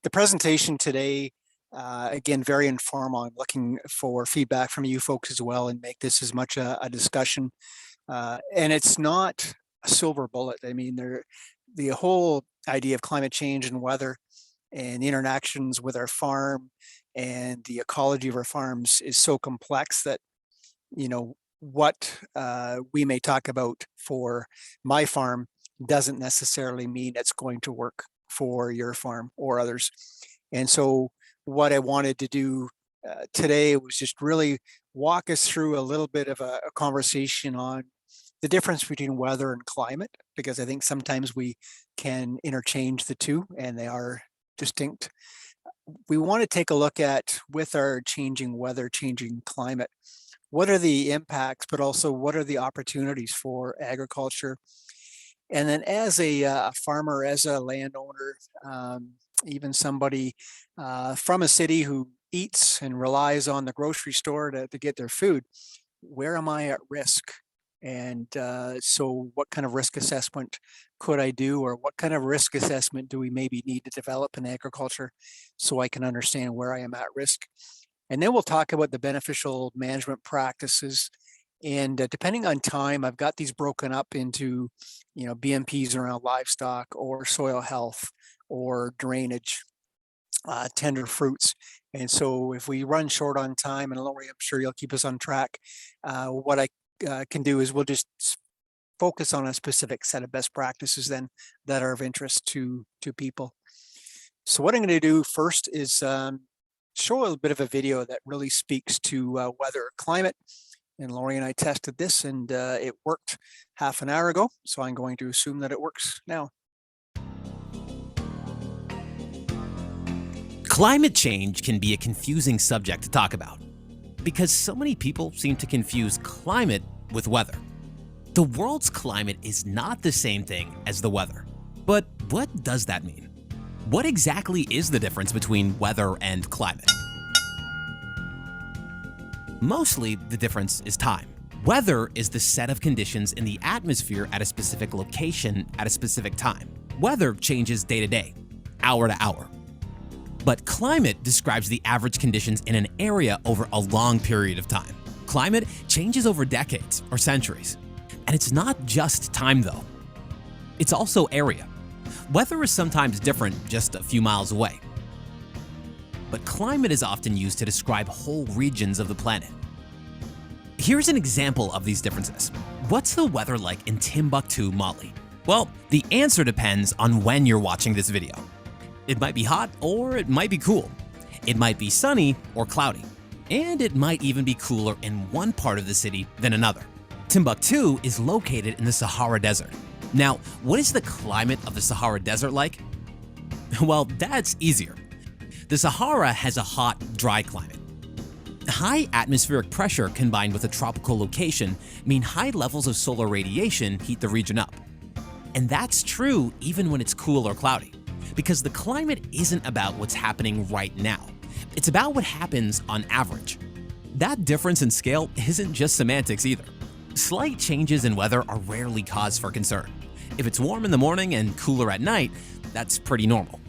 The presentation today, again, very informal. I'm looking for feedback from you folks as well and make this as much a discussion. And it's not a silver bullet. I mean, the whole idea of climate change and weather and the interactions with our farm and the ecology of our farms is so complex that, what we may talk about for my farm doesn't necessarily mean it's going to work for your farm or others. And so what I wanted to do today was just really walk us through a little bit of a conversation on the difference between weather and climate, because I think sometimes we can interchange the two and they are distinct. We want to take a look at, with our changing weather, changing climate, what are the impacts, but also what are the opportunities for agriculture? And then as a farmer, as a landowner, even somebody from a city who eats and relies on the grocery store to get their food, where am I at risk? And so what kind of risk assessment could I do, or what kind of risk assessment do we maybe need to develop in agriculture so I can understand where I am at risk? And then we'll talk about the beneficial management practices. And depending on time, I've got these broken up into, BMPs around livestock or soil health or drainage, tender fruits. And so if we run short on time, and Lori, I'm sure you'll keep us on track, what I can do is we'll just focus on a specific set of best practices then that are of interest to people. So what I'm going to do first is show a bit of a video that really speaks to weather, climate. And Lori and I tested this, and it worked half an hour ago. So I'm going to assume that it works now. Climate change can be a confusing subject to talk about because so many people seem to confuse climate with weather. The world's climate is not the same thing as the weather. But what does that mean? What exactly is the difference between weather and climate? Mostly, the difference is time. Weather is the set of conditions in the atmosphere at a specific location at a specific time. Weather changes day to day, hour to hour. But climate describes the average conditions in an area over a long period of time. Climate changes over decades or centuries. And it's not just time though. It's also area. Weather is sometimes different just a few miles away. But climate is often used to describe whole regions of the planet. Here's an example of these differences. What's the weather like in Timbuktu, Mali? Well, the answer depends on when you're watching this video. It might be hot or it might be cool. It might be sunny or cloudy. And it might even be cooler in one part of the city than another. Timbuktu is located in the Sahara Desert. Now, what is the climate of the Sahara Desert like? Well, that's easier. The Sahara has a hot, dry climate. High atmospheric pressure combined with a tropical location mean high levels of solar radiation heat the region up. And that's true even when it's cool or cloudy, because the climate isn't about what's happening right now. It's about what happens on average. That difference in scale isn't just semantics either. Slight changes in weather are rarely cause for concern. If it's warm in the morning and cooler at night, that's pretty normal.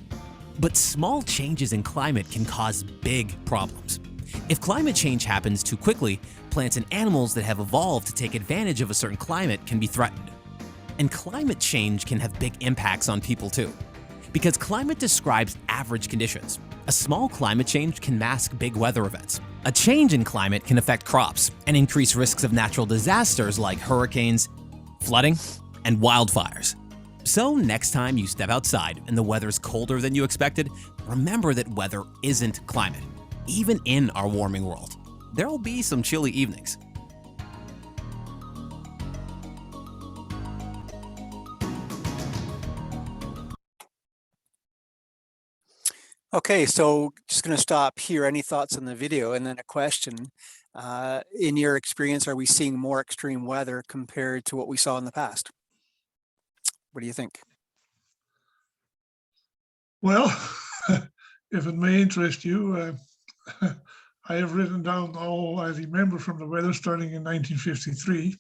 But small changes in climate can cause big problems. If climate change happens too quickly, plants and animals that have evolved to take advantage of a certain climate can be threatened. And climate change can have big impacts on people too, because climate describes average conditions. A small climate change can mask big weather events. A change in climate can affect crops and increase risks of natural disasters like hurricanes, flooding, and wildfires. So next time you step outside and the weather's colder than you expected, remember that weather isn't climate. Even in our warming world, there'll be some chilly evenings. Okay, so just going to stop here. Any thoughts on the video? And then a question. In your experience, are we seeing more extreme weather compared to what we saw in the past? What do you think? Well, if it may interest you, I have written down all I remember from the weather starting in 1953.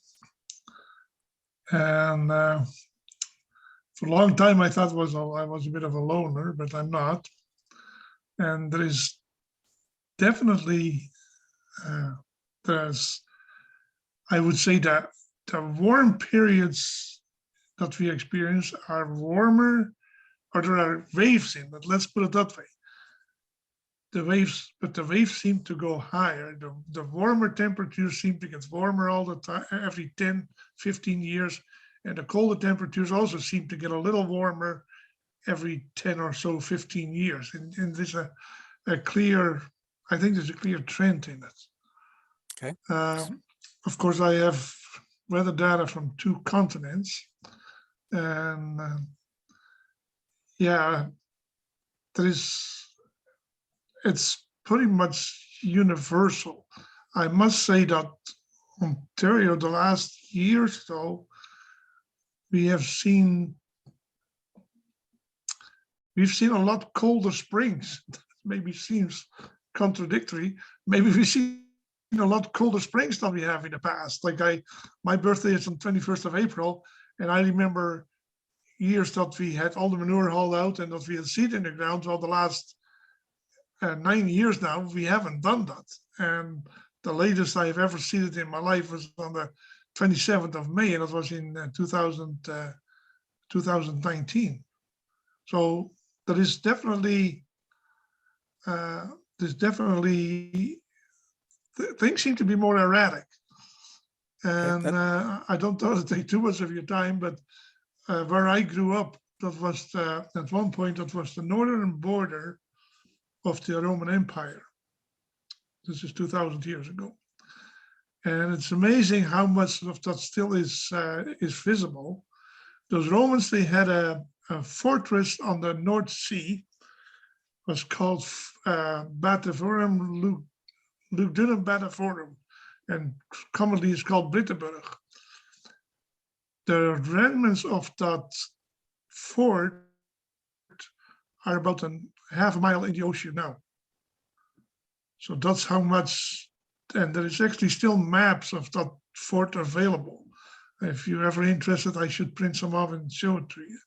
And for a long time, I thought I was a bit of a loner, but I'm not. And there is definitely, I would say that the warm periods that we experience are warmer, or there are waves in it, let's put it that way. But the waves seem to go higher. The warmer temperatures seem to get warmer all the time, every 10, 15 years. And the colder temperatures also seem to get a little warmer every 10 or so, 15 years. And there's a clear, I think there's a clear trend in it. Okay. Of course, I have weather data from 2 continents. And yeah, it's pretty much universal. I must say that Ontario, the last year or so, we've seen a lot colder springs. Maybe seems contradictory. Maybe we've seen a lot colder springs than we have in the past. Like my birthday is on 21st of April, and I remember years that we had all the manure hauled out and that we had seed in the ground. Well, the last 9 years now, we haven't done that. And the latest I've ever seen it in my life was on the 27th of May, and it was in 2019. So there is definitely, things seem to be more erratic. And I don't want to take too much of your time, but where I grew up, that was at one point, that was the northern border of the Roman Empire. This is 2,000 years ago. And it's amazing how much of that still is visible. Those Romans, they had a fortress on the North Sea, was called Bataforum, Lugdunum Bataforum, and commonly is called Brittenburg. The remnants of that fort are about half a mile in the ocean now. So that's how much, and there is actually still maps of that fort available. If you're ever interested, I should print some off and show it to you.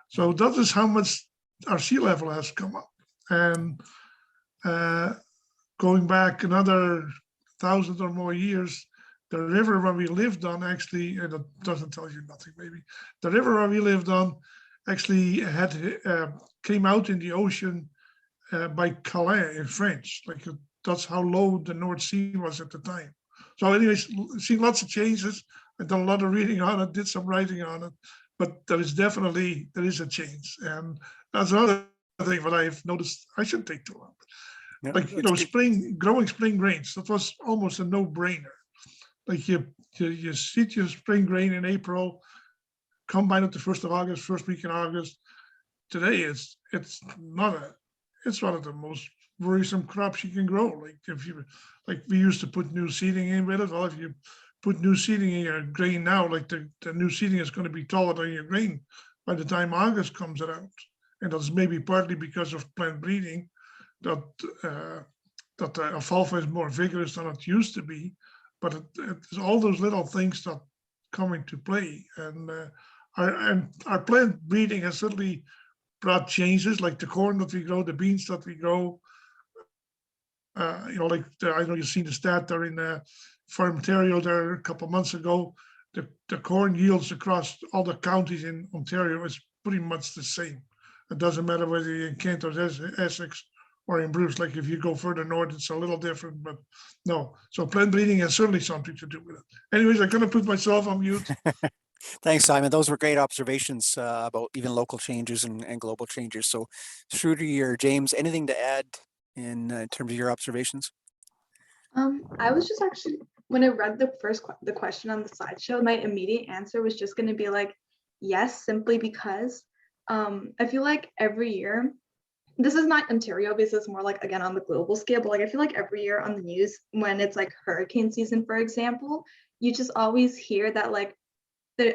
So that is how much our sea level has come up. And going back another 1,000 or more years, the river where we lived on actually, and it doesn't tell you nothing maybe, the river where we lived on actually came out in the ocean by Calais in French. That's how low the North Sea was at the time. So anyways, seen lots of changes. I've done a lot of reading on it, did some writing on it, but there is a change. And that's another thing that I've noticed. I shouldn't take too long. Yeah, growing spring grains, that was almost a no-brainer. Like you seed your spring grain in April, combine it the 1st of August, first week in August. Today it's one of the most worrisome crops you can grow. We used to put new seeding in with it. Well, if you put new seeding in your grain now, like the new seeding is going to be taller than your grain by the time August comes around. And that's maybe partly because of plant breeding, that the alfalfa is more vigorous than it used to be. But it's all those little things that come into play. And our plant breeding has certainly brought changes, like the corn that we grow, the beans that we grow. I know you've seen the stat there in Farm Ontario there a couple of months ago. The corn yields across all the counties in Ontario is pretty much the same. It doesn't matter whether you're in Kent or Essex or in Bruce. Like if you go further north, it's a little different, but no. So plant breeding has certainly something to do with it. Anyways, I'm gonna put myself on mute. Thanks, Simon. Those were great observations about even local changes and global changes. So Shruti or James, anything to add in terms of your observations? I was just actually, when I read the question on the slideshow, my immediate answer was just going to be like, yes, simply because I feel like every year, this is not Ontario because it's more like, again, on the global scale, but like I feel like every year on the news, when it's like hurricane season, for example, you just always hear that like the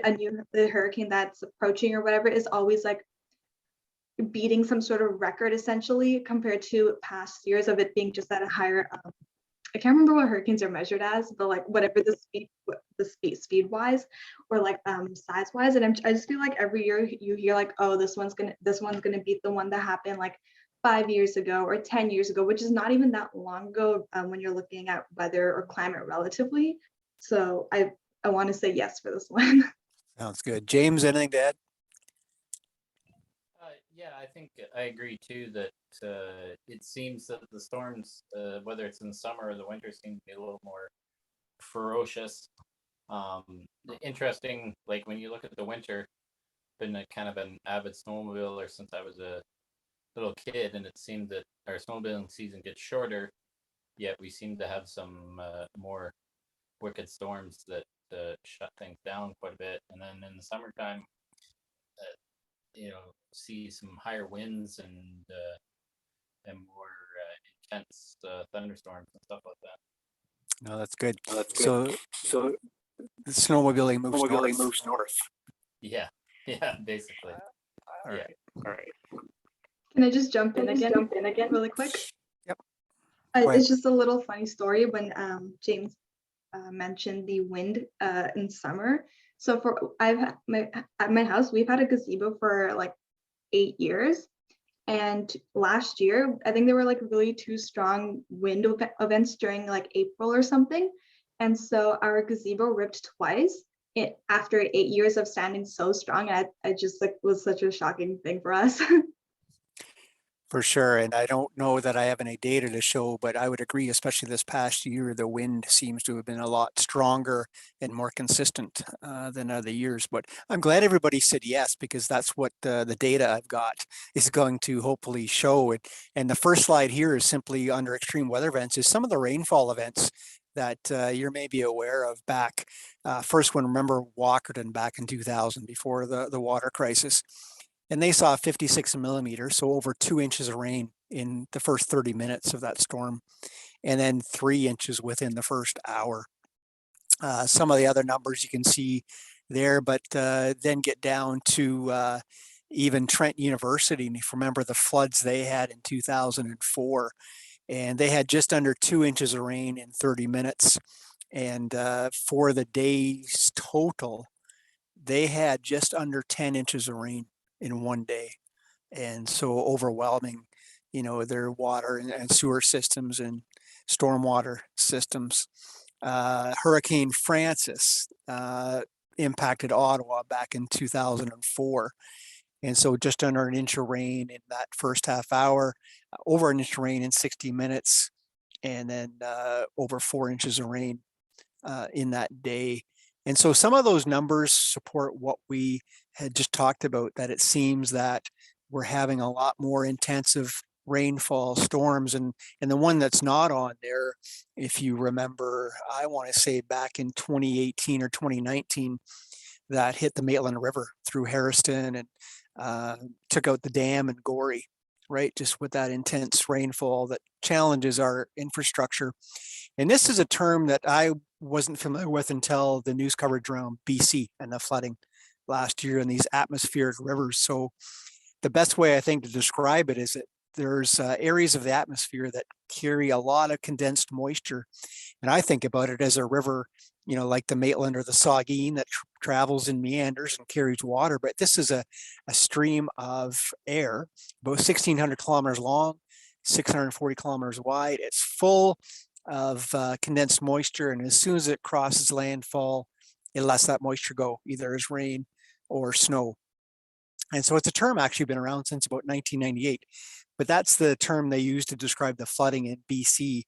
hurricane that's approaching or whatever is always like beating some sort of record essentially compared to past years of it being just at a higher I can't remember what hurricanes are measured as, but like whatever the speed wise or like size wise. And I just feel like every year you hear like, oh, this one's gonna beat the one that happened like 5 years ago or 10 years ago, which is not even that long ago when you're looking at weather or climate relatively. So I want to say yes for this one. Sounds good. James, anything to add? Yeah, I think I agree too that it seems that the storms, whether it's in the summer or the winter, seem to be a little more ferocious. Interesting, like when you look at the winter, been a kind of an avid snowmobiler since I was a little kid, and it seemed that our snowmobiling season gets shorter, yet we seem to have some more wicked storms that shut things down quite a bit. And then in the summertime, see some higher winds and more intense thunderstorms and stuff like that. No, that's good. Oh, that's good. So So the snowmobiling moves snowmobiling north. moves north. Yeah, basically. All right. All right. Can I just jump in again really quick? Yep. Go ahead. It's just a little funny story when James mentioned the wind in summer. So at my house, we've had a gazebo for like 8 years. And last year, I think there were like really 2 strong wind events during like April or something. And so our gazebo ripped twice after 8 years of standing so strong. And I just like was such a shocking thing for us. For sure. And I don't know that I have any data to show, but I would agree, especially this past year, the wind seems to have been a lot stronger and more consistent than other years. But I'm glad everybody said yes, because that's what the data I've got is going to hopefully show it. And the first slide here is simply under extreme weather events is some of the rainfall events that you're maybe aware of back. First one, remember Walkerton back in 2000 before the water crisis. And they saw 56 millimeters, so over 2 inches of rain in the first 30 minutes of that storm, and then 3 inches within the first hour. Some of the other numbers you can see there, but then get down to even Trent University. And if you remember the floods they had in 2004, and they had just under 2 inches of rain in 30 minutes. And for the days total, they had just under 10 inches of rain in one day. And so overwhelming, their water and sewer systems and stormwater systems. Hurricane Francis impacted Ottawa back in 2004. And so just under an inch of rain in that first half hour, over an inch of rain in 60 minutes, and then over 4 inches of rain in that day. And so some of those numbers support what we had just talked about, that it seems that we're having a lot more intensive rainfall storms. And the one that's not on there, if you remember, I want to say back in 2018 or 2019, that hit the Maitland River through Harriston and took out the dam in Gorey, right? Just with that intense rainfall that challenges our infrastructure. And this is a term that I wasn't familiar with until the news coverage around BC and the flooding last year in these atmospheric rivers. So the best way I think to describe it is that there's areas of the atmosphere that carry a lot of condensed moisture. And I think about it as a river, like the Maitland or the Saugeen that travels in meanders and carries water. But this is a stream of air, about 1,600 kilometers long, 640 kilometers wide. It's full of condensed moisture, and as soon as it crosses landfall, it lets that moisture go, either as rain or snow. And so it's a term actually been around since about 1998, but that's the term they used to describe the flooding in BC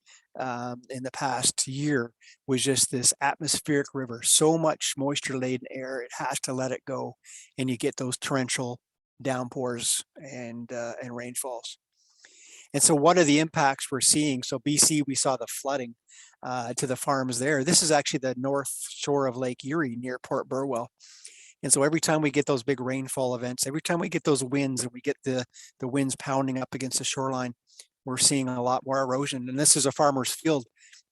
in the past year, was just this atmospheric river, so much moisture laden air, it has to let it go, and you get those torrential downpours and rainfalls. And so what are the impacts we're seeing? So BC, we saw the flooding to the farms there. This is actually the north shore of Lake Erie near Port Burwell. And so every time we get those big rainfall events, every time we get those winds and we get the winds pounding up against the shoreline, we're seeing a lot more erosion. And this is a farmer's field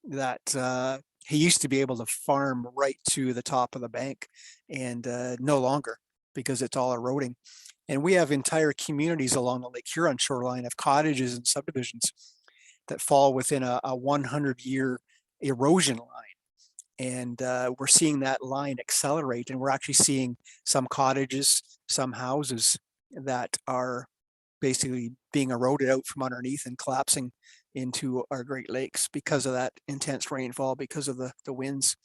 that he used to be able to farm right to the top of the bank, and no longer, because it's all eroding. And we have entire communities along the Lake Huron shoreline of cottages and subdivisions that fall within a 100-year erosion line. And we're seeing that line accelerate, and we're actually seeing some cottages, some houses that are basically being eroded out from underneath and collapsing into our Great Lakes because of that intense rainfall, because of the winds.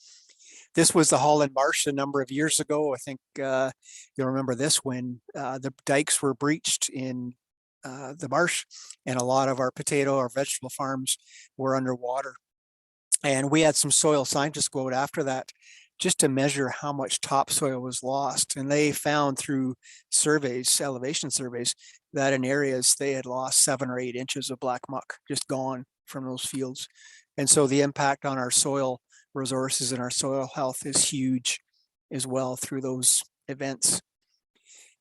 This was the Holland Marsh a number of years ago. I think you'll remember this, when the dikes were breached in the marsh, and a lot of our potato or vegetable farms were underwater. And we had some soil scientists go out after that just to measure how much topsoil was lost. And they found through surveys, elevation surveys, that in areas they had lost 7 or 8 inches of black muck, just gone from those fields. And so the impact on our soil resources and our soil health is huge as well through those events.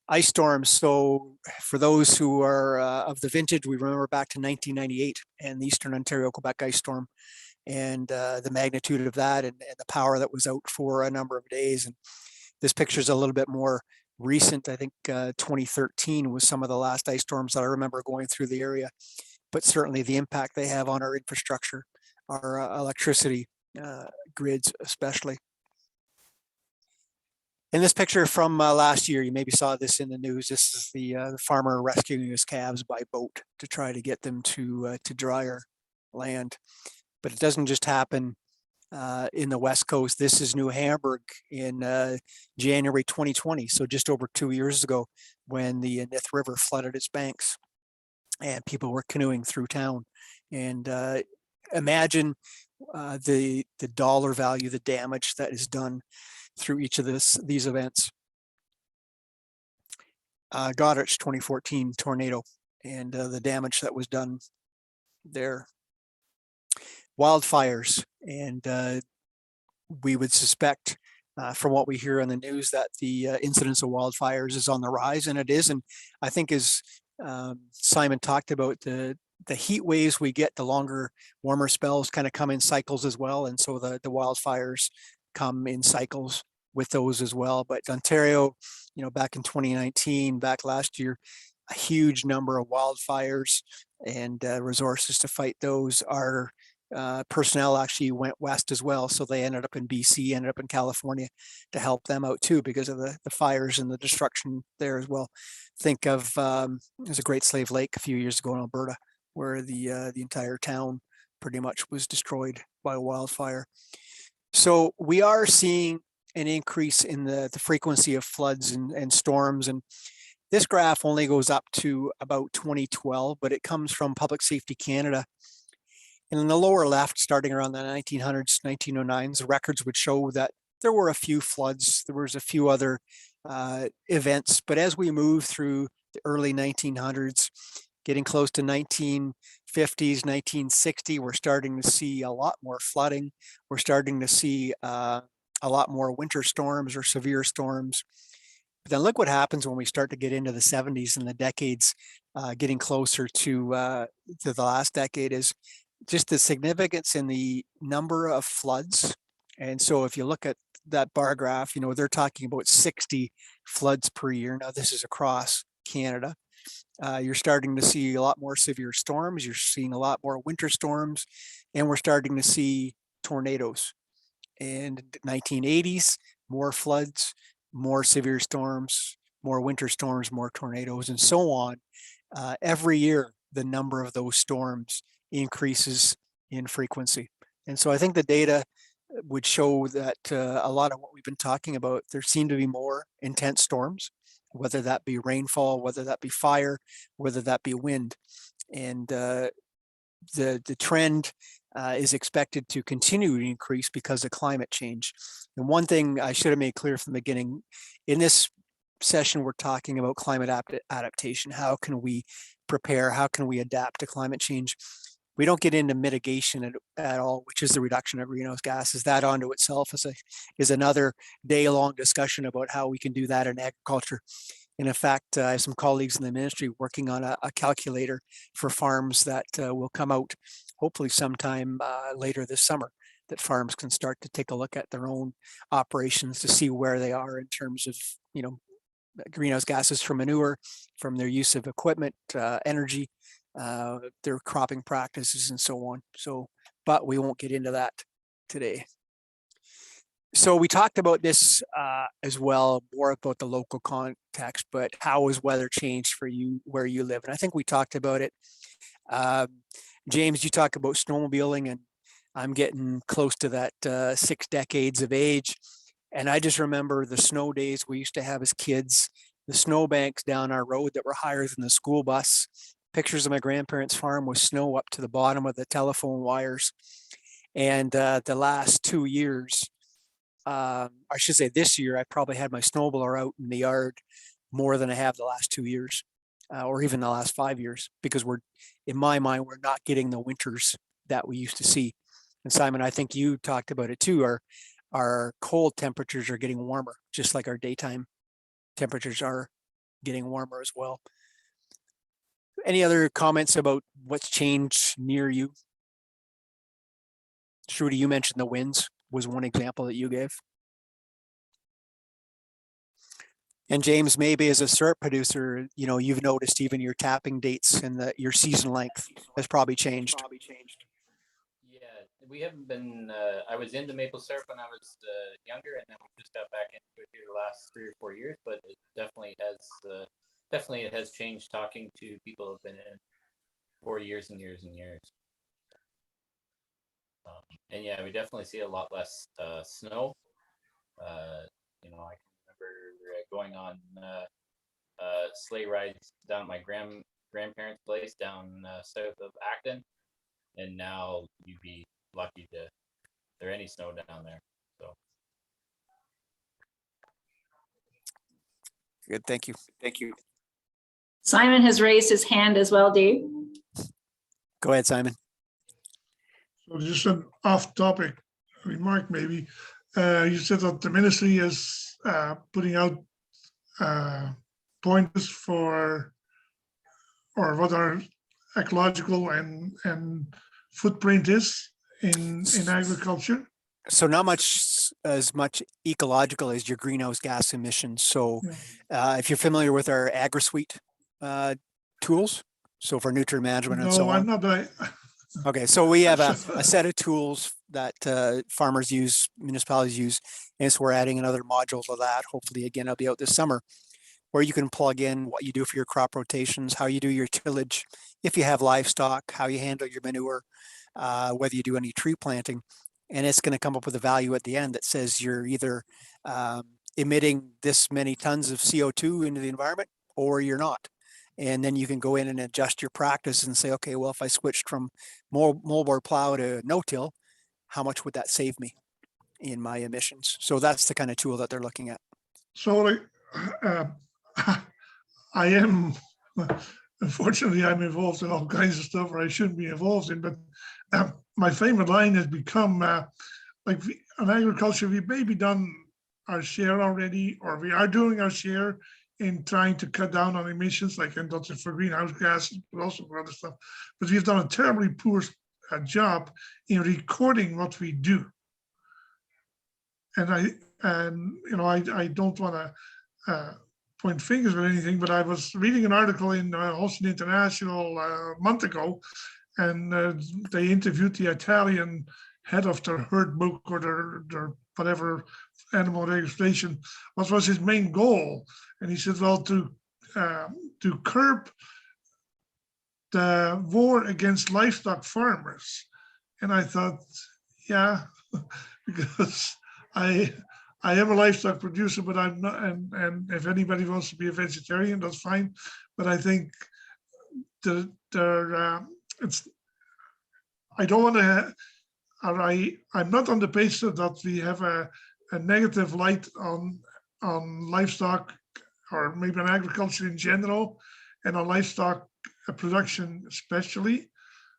Ice storms. So for those who are of the vintage, we remember back to 1998 and the Eastern Ontario Quebec ice storm, and the magnitude of that, and the power that was out for a number of days. And this picture is a little bit more recent. I think 2013 was some of the last ice storms that I remember going through the area, but certainly the impact they have on our infrastructure, our electricity grids especially. In this picture from last year, you maybe saw this in the news. This is the farmer rescuing his calves by boat to try to get them to drier land. But it doesn't just happen in the West Coast. This is New Hamburg in January 2020, so just over 2 years ago, when the Nith River flooded its banks and people were canoeing through town. And imagine the dollar value, the damage that is done through each of these events. Goderich 2014 tornado and the damage that was done there. Wildfires, and we would suspect from what we hear on the news that the incidence of wildfires is on the rise, and it is. And I think, as Simon talked about, the heat waves we get, the longer, warmer spells kind of come in cycles as well, and so the wildfires come in cycles with those as well. But Ontario, back in 2019, back last year, a huge number of wildfires and resources to fight those. Our personnel actually went west as well, so they ended up in BC, ended up in California to help them out too, because of the fires and the destruction there as well. Think of there's a Great Slave Lake a few years ago in Alberta, where the entire town pretty much was destroyed by a wildfire. So we are seeing an increase in the frequency of floods and storms. And this graph only goes up to about 2012, but it comes from Public Safety Canada. And in the lower left, starting around the 1900s, 1909s, the records would show that there were a few floods, there was a few other events. But as we move through the early 1900s, getting close to 1950s, 1960, we're starting to see a lot more flooding. We're starting to see a lot more winter storms or severe storms. But then look what happens when we start to get into the 70s and the decades, getting closer to the last decade, is just the significance in the number of floods. And so if you look at that bar graph, they're talking about 60 floods per year. Now, this is across Canada. You're starting to see a lot more severe storms. You're seeing a lot more winter storms, and we're starting to see tornadoes. And 1980s, more floods, more severe storms, more winter storms, more tornadoes, and so on. Every year, the number of those storms increases in frequency. And so I think the data would show that a lot of what we've been talking about, there seem to be more intense storms, whether that be rainfall, whether that be fire, whether that be wind. And the trend is expected to continue to increase because of climate change. And one thing I should have made clear from the beginning, in this session, we're talking about climate adaptation. How can we prepare? How can we adapt to climate change? We don't get into mitigation at all, which is the reduction of greenhouse gases. That onto itself is another day-long discussion about how we can do that in agriculture. And in fact, I have some colleagues in the ministry working on a calculator for farms that will come out hopefully sometime later this summer, that farms can start to take a look at their own operations to see where they are in terms of, greenhouse gases from manure, from their use of equipment, energy, their cropping practices, and so on. So, but we won't get into that today. So we talked about this as well, more about the local context, but how has weather changed for you where you live? And I think we talked about it. James, you talk about snowmobiling, and I'm getting close to that 6 decades of age. And I just remember the snow days we used to have as kids, the snowbanks down our road that were higher than the school bus, pictures of my grandparents' farm with snow up to the bottom of the telephone wires. And the last 2 years, I should say this year, I probably had my snowblower out in the yard more than I have the last 2 years, or even the last 5 years, because in my mind, we're not getting the winters that we used to see. And Simon, I think you talked about it too. Our cold temperatures are getting warmer, just like our daytime temperatures are getting warmer as well. Any other comments about what's changed near you? Shruti, you mentioned the winds was one example that you gave. And James, maybe as a syrup producer, you've noticed even your tapping dates and your season length has probably changed. Yeah, we haven't been. I was into maple syrup when I was younger, and then we just got back into it here the last 3 or 4 years. But it definitely has changed. Talking to people who've been in for years and years and years. And yeah, we definitely see a lot less snow. I can remember going on sleigh rides down at my grandparents' place down south of Acton, and now you'd be lucky to there any snow down there. So Good, thank you. Simon has raised his hand as well, Dave. Go ahead, Simon. So just an off-topic remark, maybe. You said that the ministry is putting out pointers for, or what our ecological and footprint is in agriculture. So not as much ecological as your greenhouse gas emissions. So if you're familiar with our AgriSuite tools, so for nutrient management and so on. No, I'm not. Okay, so we have a set of tools that farmers use, municipalities use, and so we're adding another module to that. Hopefully, again, it'll be out this summer, where you can plug in what you do for your crop rotations, how you do your tillage, if you have livestock, how you handle your manure, whether you do any tree planting, and it's going to come up with a value at the end that says you're either emitting this many tons of CO2 into the environment or you're not. And then you can go in and adjust your practice and say, okay, well, if I switched from moldboard plow to no-till, how much would that save me in my emissions? So that's the kind of tool that they're looking at. So I am, unfortunately, I'm involved in all kinds of stuff where I shouldn't be involved in, but my favorite line has become on agriculture, we've maybe done our share already, or we are doing our share in trying to cut down on emissions, like and not just for greenhouse gases, but also for other stuff. But we've done a terribly poor job in recording what we do. And I don't want to point fingers or anything, but I was reading an article in Austin International a month ago, and they interviewed the Italian head of their herd book or their whatever animal registration. What was his main goal? And he said, well, to curb the war against livestock farmers. And I thought, yeah, because I am a livestock producer, but I'm not. And if anybody wants to be a vegetarian, that's fine. But I think it's. I don't want to. I'm not on the page that we have a negative light on livestock, or maybe on agriculture in general, and on livestock production especially.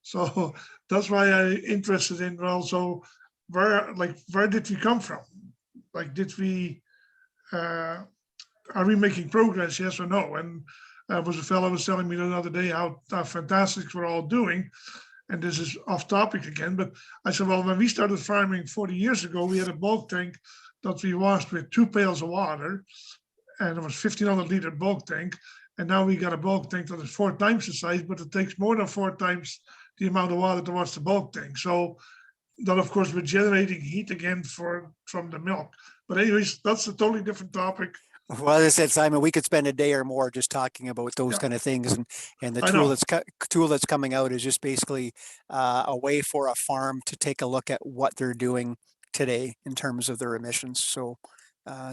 So that's why I'm interested in also where did we come from? Like, are we making progress? Yes or no? And was a fellow was telling me the other day how fantastic we're all doing. And this is off topic again, but I said, well, when we started farming 40 years ago, we had a bulk tank that we washed with 2 pails of water, and it was 1,500 liter bulk tank. And now we got a bulk tank that is 4 times the size, but it takes more than 4 times the amount of water to wash the bulk tank. So then of course we're generating heat again from the milk. But anyways, that's a totally different topic. Well, as I said, Simon, we could spend a day or more just talking about those Yeah. kind of things, and the I tool know. that's coming out is just basically a way for a farm to take a look at what they're doing today in terms of their emissions. So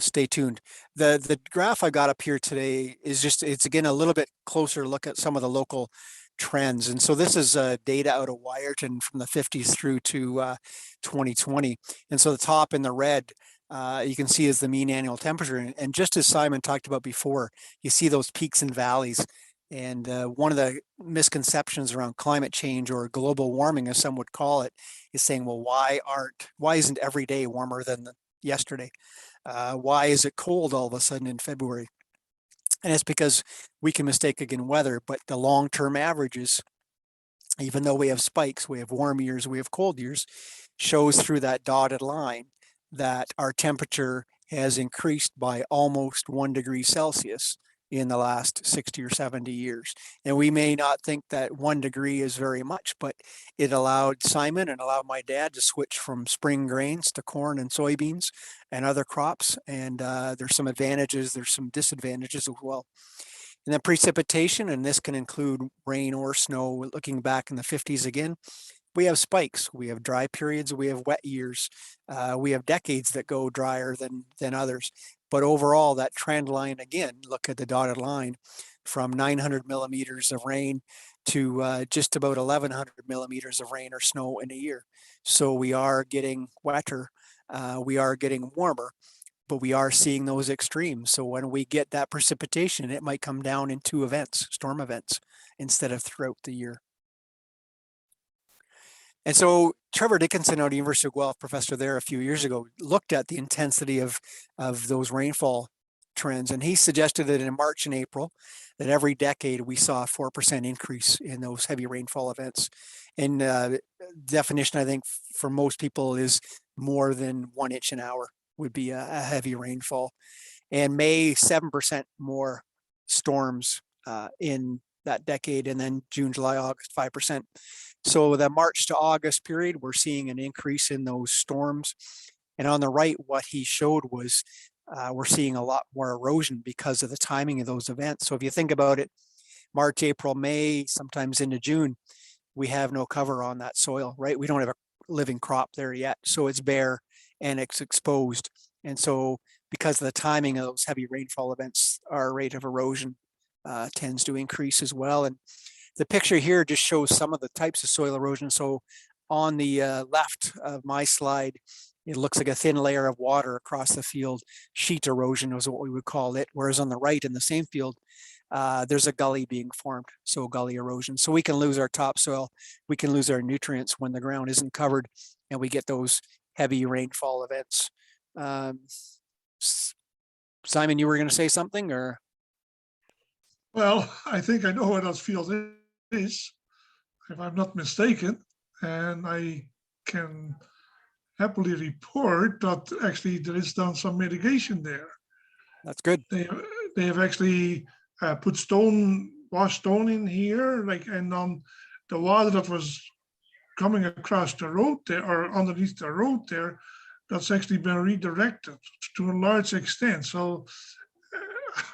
stay tuned. The graph I got up here today is just, it's again a little bit closer look at some of the local trends. And so this is data out of Wyerton from the 50s through to 2020. And so the top in the red, you can see is the mean annual temperature. And just as Simon talked about before, you see those peaks and valleys. And one of the misconceptions around climate change, or global warming, as some would call it, is saying, well, why isn't every day warmer than yesterday? Why is it cold all of a sudden in February? And it's because we can mistake again weather, but the long-term averages, even though we have spikes, we have warm years, we have cold years, shows through that dotted line that our temperature has increased by almost 1 degree Celsius in the last 60 or 70 years. And we may not think that 1 degree is very much, but it allowed Simon and allowed my dad to switch from spring grains to corn and soybeans and other crops. And there's some advantages, there's some disadvantages as well. And then precipitation, and this can include rain or snow. Looking back in the 50s again, we have spikes, we have dry periods, we have wet years, we have decades that go drier than others. But overall, that trend line, again, look at the dotted line, from 900 millimeters of rain to just about 1100 millimeters of rain or snow in a year. So we are getting wetter, we are getting warmer, but we are seeing those extremes. So when we get that precipitation, it might come down in 2 events, storm events, instead of throughout the year. And so Trevor Dickinson out of University of Guelph, professor there a few years ago, looked at the intensity of those rainfall trends. And he suggested that in March and April, that every decade we saw a 4% increase in those heavy rainfall events. And definition, I think, for most people is more than 1 inch an hour would be a heavy rainfall. And May, 7% more storms in that decade, and then June, July, August, 5%. So the March to August period, we're seeing an increase in those storms. And on the right, what he showed was we're seeing a lot more erosion because of the timing of those events. So if you think about it, March, April, May, sometimes into June, we have no cover on that soil, right? We don't have a living crop there yet. So it's bare and it's exposed. And so because of the timing of those heavy rainfall events, our rate of erosion tends to increase as well. And the picture here just shows some of the types of soil erosion. So on the left of my slide, it looks like a thin layer of water across the field. Sheet erosion is what we would call it. Whereas on the right in the same field, there's a gully being formed. So gully erosion. So we can lose our topsoil. We can lose our nutrients when the ground isn't covered and we get those heavy rainfall events. Simon, you were going to say something, or? Well, I think I know where that field is, if I'm not mistaken, and I can happily report that actually there is done some mitigation there. That's good. They have actually put washed stone in here, and then the water that was coming across the road there or underneath the road there, that's actually been redirected to a large extent. So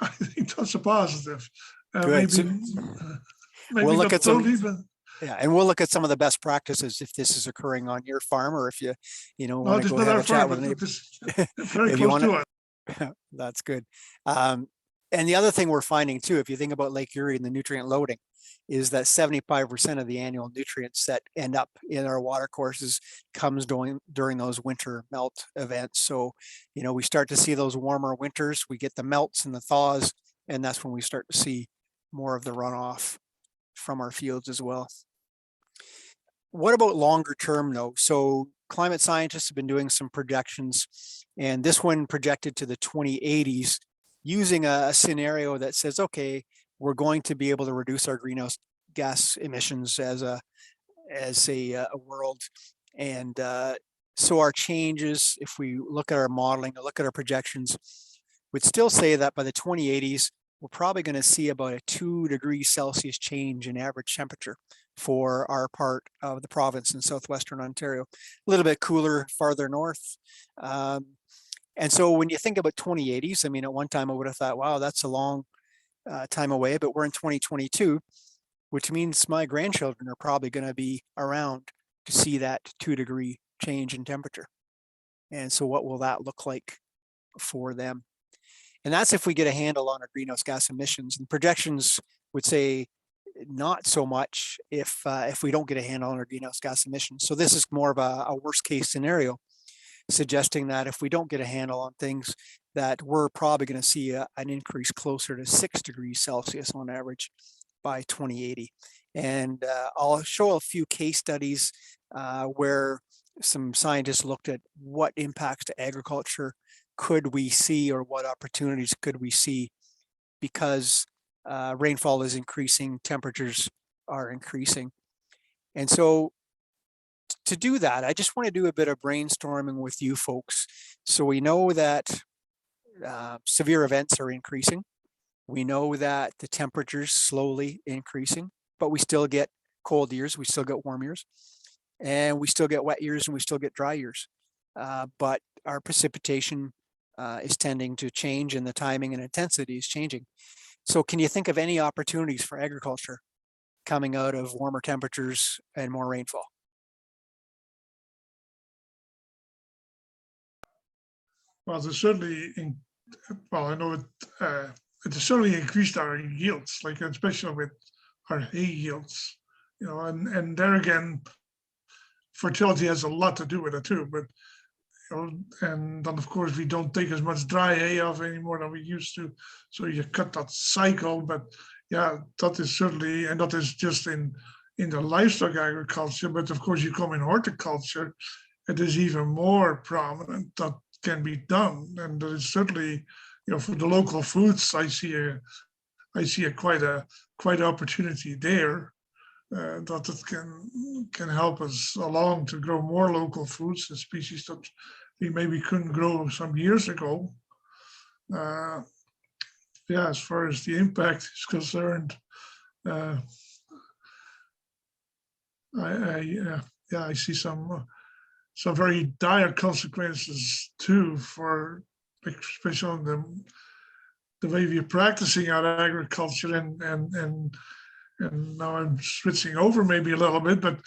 I think that's a positive. Good. Maybe we'll look at some. Yeah, and we'll look at some of the best practices if this is occurring on your farm, or if you want to go have a chat with a neighbor. Very close to it. That's good. And the other thing we're finding too, if you think about Lake Erie and the nutrient loading, is that 75% of the annual nutrients that end up in our water courses comes during those winter melt events. So, we start to see those warmer winters, we get the melts and the thaws, and that's when we start to see more of the runoff from our fields as well. What about longer term though? So climate scientists have been doing some projections, and this one projected to the 2080s using a scenario that says, okay, we're going to be able to reduce our greenhouse gas emissions as a world. And so our changes, if we look at our modeling, look at our projections, would still say that by the 2080s, we're probably going to see about a 2 degrees Celsius change in average temperature for our part of the province in southwestern Ontario. A little bit cooler farther north. And so when you think about 2080s, I mean, at one time I would have thought, wow, that's a long time away, but we're in 2022, which means my grandchildren are probably going to be around to see that 2-degree change in temperature. And so what will that look like for them? And that's if we get a handle on our greenhouse gas emissions. And projections would say not so much if we don't get a handle on our greenhouse gas emissions. So this is more of a worst case scenario, suggesting that if we don't get a handle on things, that we're probably going to see an increase closer to 6 degrees Celsius on average by 2080. And I'll show a few case studies where some scientists looked at what impacts to agriculture could we see, or what opportunities could we see, because rainfall is increasing, temperatures are increasing. And so to do that, I just want to do a bit of brainstorming with you folks. So we know that severe events are increasing. We know that the temperatures slowly increasing, but we still get cold years, we still get warm years, and we still get wet years, and we still get dry years. But our precipitation is tending to change, and the timing and intensity is changing. So can you think of any opportunities for agriculture coming out of warmer temperatures and more rainfall? Well, there's certainly, I know it has certainly increased our yields, like especially with our hay yields, you know, and there again, fertility has a lot to do with it too. But you know, and then of course we don't take as much dry hay off anymore than we used to, so you cut that cycle. But yeah, that is certainly, and that is just in the livestock agriculture. But of course, you come in horticulture, it is even more prominent that can be done, and there is certainly, you know, for the local foods, I see a quite opportunity there. That it can help us along to grow more local foods and species that we maybe couldn't grow some years ago. Yeah, as far as the impact is concerned, I see some very dire consequences too, for especially on the way we're practicing our agriculture, and now I'm switching over maybe a little bit, but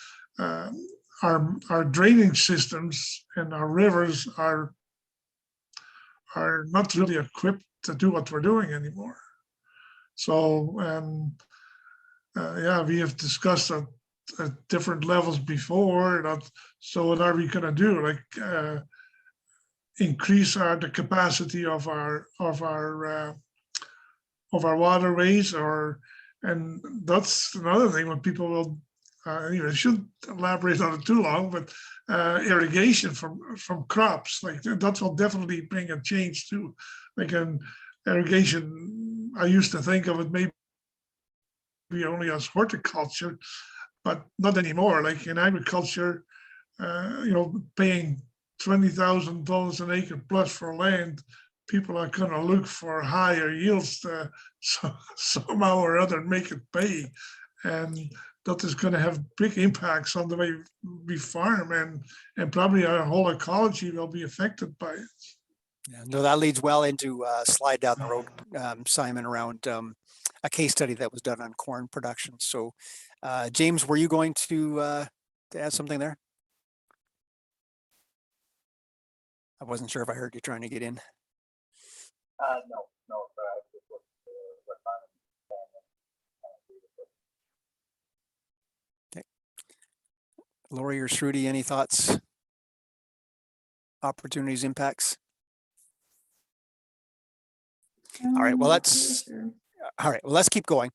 our drainage systems and our rivers are not really equipped to do what we're doing anymore. So yeah, we have discussed at different levels before that. So what are we going to do? Like increase the capacity of our waterways, and that's another thing when people will, I shouldn't elaborate on it too long, but irrigation from crops, like that will definitely bring a change too. Like an irrigation, I used to think of it maybe only as horticulture, but not anymore. Like in agriculture, paying $20,000 an acre plus for land, people are going to look for higher yields to somehow or other make it pay. And that is going to have big impacts on the way we farm, and probably our whole ecology will be affected by it. Yeah, no, that leads well into a slide down the road, Simon, around a case study that was done on corn production. So James, were you going to add something there? I wasn't sure if I heard you trying to get in. No. Okay. Lori or Shruti, any thoughts? Opportunities, impacts? All right. Well, let's keep going.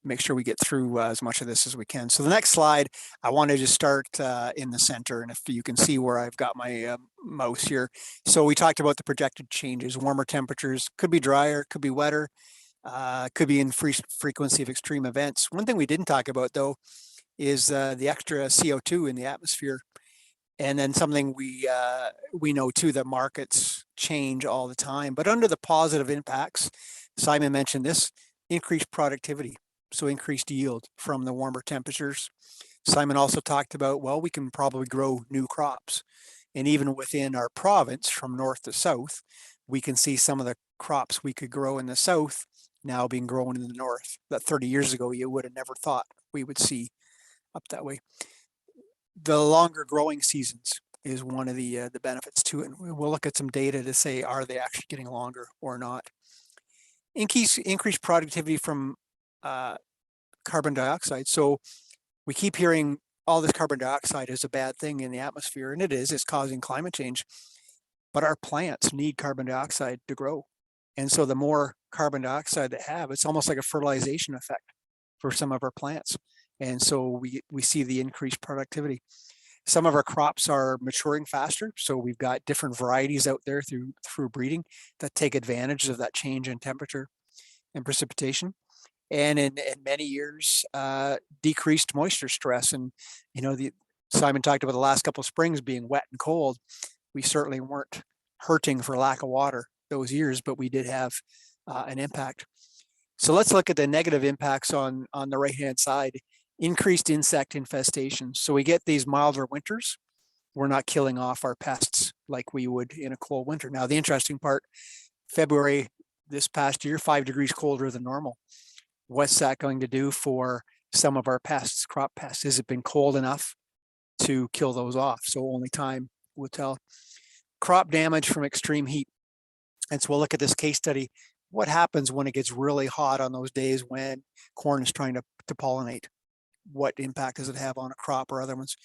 Make sure we get through as much of this as we can. So the next slide, I wanted to start in the center, and if you can see where I've got my mouse here. So we talked about the projected changes. Warmer temperatures, could be drier, could be wetter, could be increased frequency of extreme events. One thing we didn't talk about though is the extra CO2 in the atmosphere. And then something we know too, that markets change all the time. But under the positive impacts, Simon mentioned this, increased productivity. so increased yield from the warmer temperatures. Simon also talked about, well, we can probably grow new crops. And even within our province, from north to south, we can see some of the crops we could grow in the south now being grown in the north that 30 years ago you would have never thought we would see up that way. The longer growing seasons is one of the benefits to it. We'll look at some data to say, are they actually getting longer or not? Increased productivity from carbon dioxide. So we keep hearing all this carbon dioxide is a bad thing in the atmosphere, and it is. It's causing climate change. But our plants need carbon dioxide to grow. And so the more carbon dioxide they have, it's almost like a fertilization effect for some of our plants. And so we see the increased productivity. Some of our crops are maturing faster. So we've got different varieties out there through breeding that take advantage of that change in temperature and precipitation. And in many years, decreased moisture stress. And, Simon talked about the last couple of springs being wet and cold. We certainly weren't hurting for lack of water those years, but we did have an impact. So let's look at the negative impacts on the right-hand side. Increased insect infestation. So we get these milder winters. We're not killing off our pests like we would in a cold winter. Now, the interesting part, February this past year, 5 degrees colder than normal. What's that going to do for some of our pests, crop pests? Has it been cold enough to kill those off? So only time will tell. Crop damage from extreme heat. And so we'll look at this case study. What happens when it gets really hot on those days when corn is trying to pollinate? What impact does it have on a crop or other ones?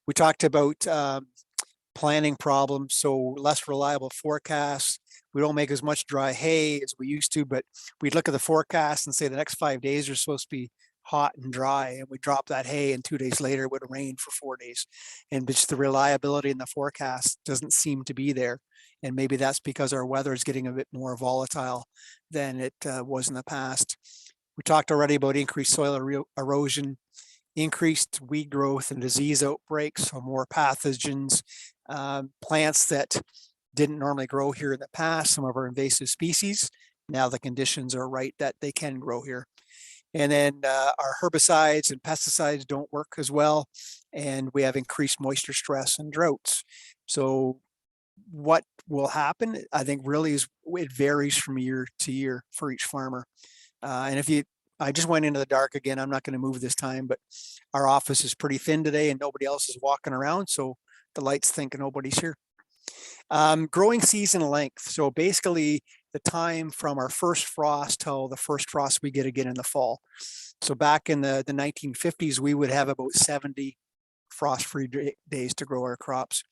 We talked about planting problems, so less reliable forecasts. We don't make as much dry hay as we used to, but we'd look at the forecast and say the next 5 days are supposed to be hot and dry, and we drop that hay and 2 days later it would rain for 4 days. And just the reliability in the forecast doesn't seem to be there. And maybe that's because our weather is getting a bit more volatile than it was in the past. We talked already about increased soil erosion, increased weed growth and disease outbreaks, so more pathogens, plants that didn't normally grow here in the past, some of our invasive species. Now the conditions are right that they can grow here. And then our herbicides and pesticides don't work as well, and we have increased moisture stress and droughts. So what will happen, I think, really is it varies from year to year for each farmer. And I just went into the dark again. I'm not going to move this time, but our office is pretty thin today and nobody else is walking around. So the lights think nobody's here. Growing season length. So basically the time from our first frost till the first frost we get again in the fall. So back in the 1950s, we would have about 70 frost-free days to grow our crops.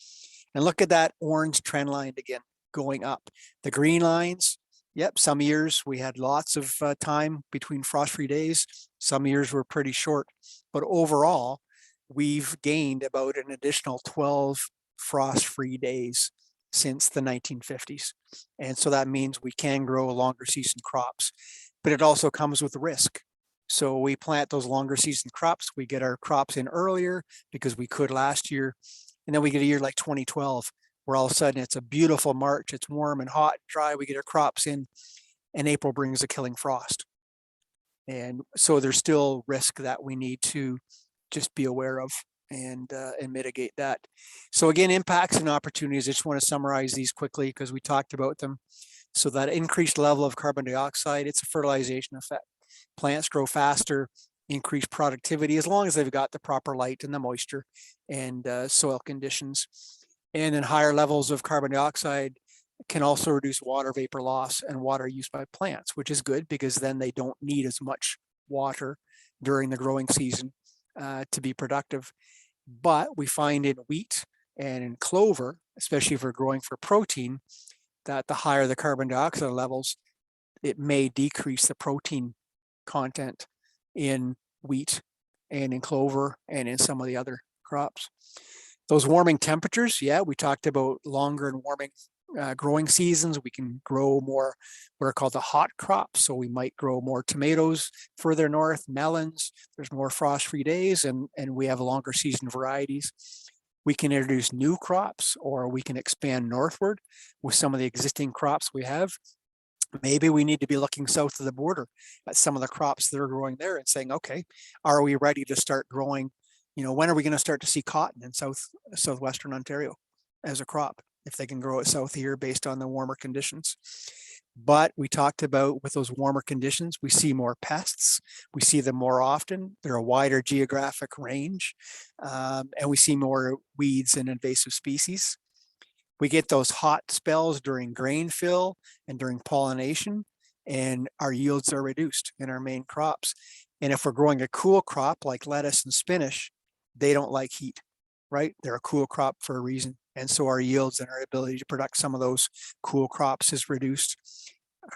And look at that orange trend line again, going up. The green lines, yep, some years we had lots of time between frost-free days. Some years were pretty short, but overall, we've gained about an additional 12 frost-free days since the 1950s. And so that means we can grow longer season crops, but it also comes with risk. So we plant those longer season crops, we get our crops in earlier because we could last year. And then we get a year like 2012, where all of a sudden it's a beautiful March, it's warm and hot and dry, we get our crops in, and April brings a killing frost. And so there's still risk that we need to just be aware of and mitigate that. So again, impacts and opportunities. I just want to summarize these quickly because we talked about them. So that increased level of carbon dioxide, it's a fertilization effect. Plants grow faster, increase productivity as long as they've got the proper light and the moisture and soil conditions. And then higher levels of carbon dioxide can also reduce water vapor loss and water use by plants, which is good because then they don't need as much water during the growing season to be productive. But we find in wheat and in clover, especially if we're growing for protein, that the higher the carbon dioxide levels, it may decrease the protein content in wheat and in clover and in some of the other crops. Those warming temperatures, yeah, we talked about longer and warming growing seasons. We can grow more what are called the hot crops. So we might grow more tomatoes further north, melons. There's more frost-free days and we have longer season varieties. We can introduce new crops or we can expand northward with some of the existing crops we have. Maybe we need to be looking south of the border at some of the crops that are growing there and saying, okay, are we ready to start growing? When are we going to start to see cotton in southwestern Ontario as a crop, if they can grow it south here based on the warmer conditions? But we talked about with those warmer conditions, we see more pests. We see them more often. They're a wider geographic range, and we see more weeds and invasive species. We get those hot spells during grain fill and during pollination, and our yields are reduced in our main crops. And if we're growing a cool crop like lettuce and spinach, they don't like heat, right? They're a cool crop for a reason. And so our yields and our ability to produce some of those cool crops is reduced.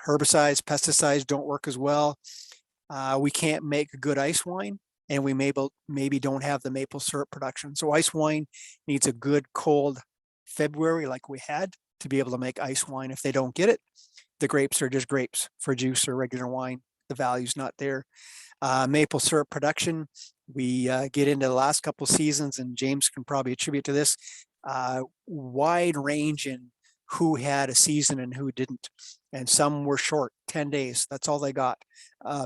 Herbicides, pesticides don't work as well. We can't make a good ice wine, and we maybe don't have the maple syrup production. So ice wine needs a good cold February like we had to be able to make ice wine. If they don't get it, the grapes are just grapes for juice or regular wine. The value's not there. Maple syrup production, we get into the last couple of seasons, and James can probably attribute to this, wide range in who had a season and who didn't. And some were short, 10 days. That's all they got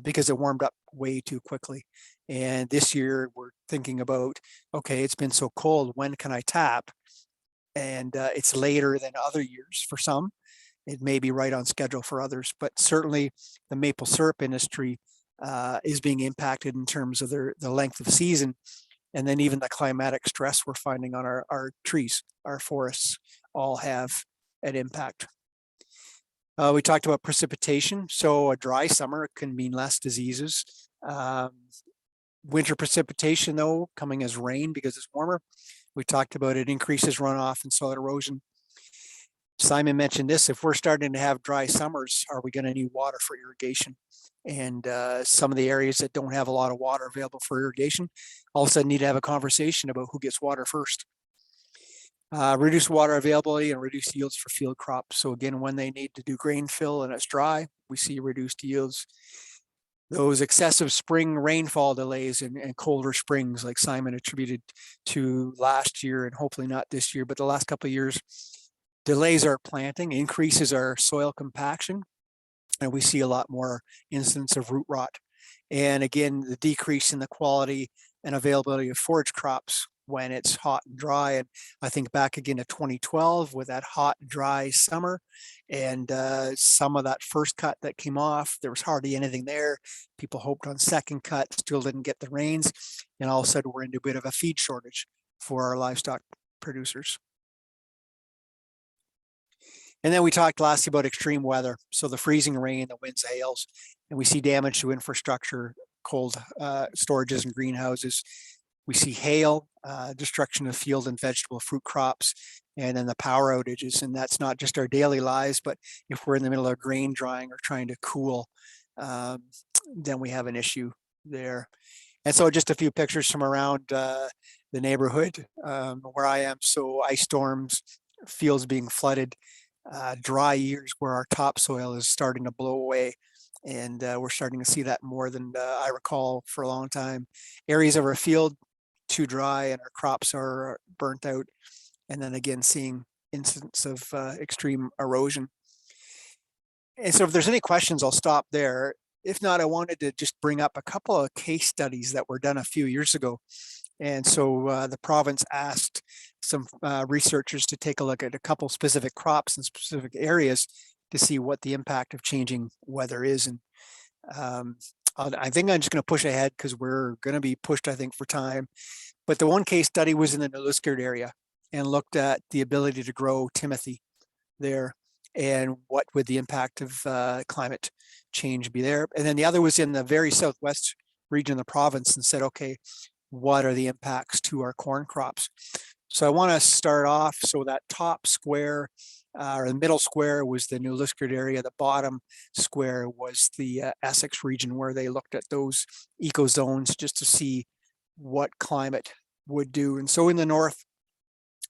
because it warmed up way too quickly. And this year we're thinking about, okay, it's been so cold, when can I tap? And it's later than other years for some. It may be right on schedule for others, but certainly the maple syrup industry is being impacted in terms of the length of season, and then even the climatic stress we're finding on our trees, our forests all have an impact. We talked about precipitation. So a dry summer can mean less diseases. Winter precipitation, though, coming as rain because it's warmer. We talked about it increases runoff and soil erosion. Simon mentioned this, if we're starting to have dry summers, are we going to need water for irrigation? And some of the areas that don't have a lot of water available for irrigation, all of a sudden need to have a conversation about who gets water first. Reduce water availability and reduce yields for field crops. So again, when they need to do grain fill and it's dry, we see reduced yields. Those excessive spring rainfall delays and colder springs, like Simon attributed to last year, and hopefully not this year, but the last couple of years, delays our planting, increases our soil compaction, and we see a lot more incidents of root rot. And again, the decrease in the quality and availability of forage crops when it's hot and dry. And I think back again to 2012 with that hot, dry summer, and some of that first cut that came off, there was hardly anything there. People hoped on second cut, still didn't get the rains. And all of a sudden we're into a bit of a feed shortage for our livestock producers. And then we talked lastly about extreme weather. So the freezing rain, the winds, hails, and we see damage to infrastructure, cold storages and greenhouses. We see hail, destruction of field and vegetable fruit crops, and then the power outages. And that's not just our daily lives, but if we're in the middle of grain drying or trying to cool, then we have an issue there. And so just a few pictures from around the neighborhood where I am. So ice storms, fields being flooded, dry years where our topsoil is starting to blow away. And we're starting to see that more than I recall for a long time. Areas of our field too dry and our crops are burnt out. And then again, seeing incidents of extreme erosion. And so if there's any questions, I'll stop there. If not, I wanted to just bring up a couple of case studies that were done a few years ago. And so the province asked some researchers to take a look at a couple specific crops in specific areas to see what the impact of changing weather is. And I think I'm just going to push ahead because we're going to be pushed, I think, for time. But the one case study was in the Nuluskert area and looked at the ability to grow timothy there and what would the impact of climate change be there. And then the other was in the very southwest region of the province and said, okay, what are the impacts to our corn crops? So I want to start off, so that top square or the middle square was the Nuluskert area. The bottom square was the Essex region, where they looked at those eco zones just to see what climate would do. And so in the north,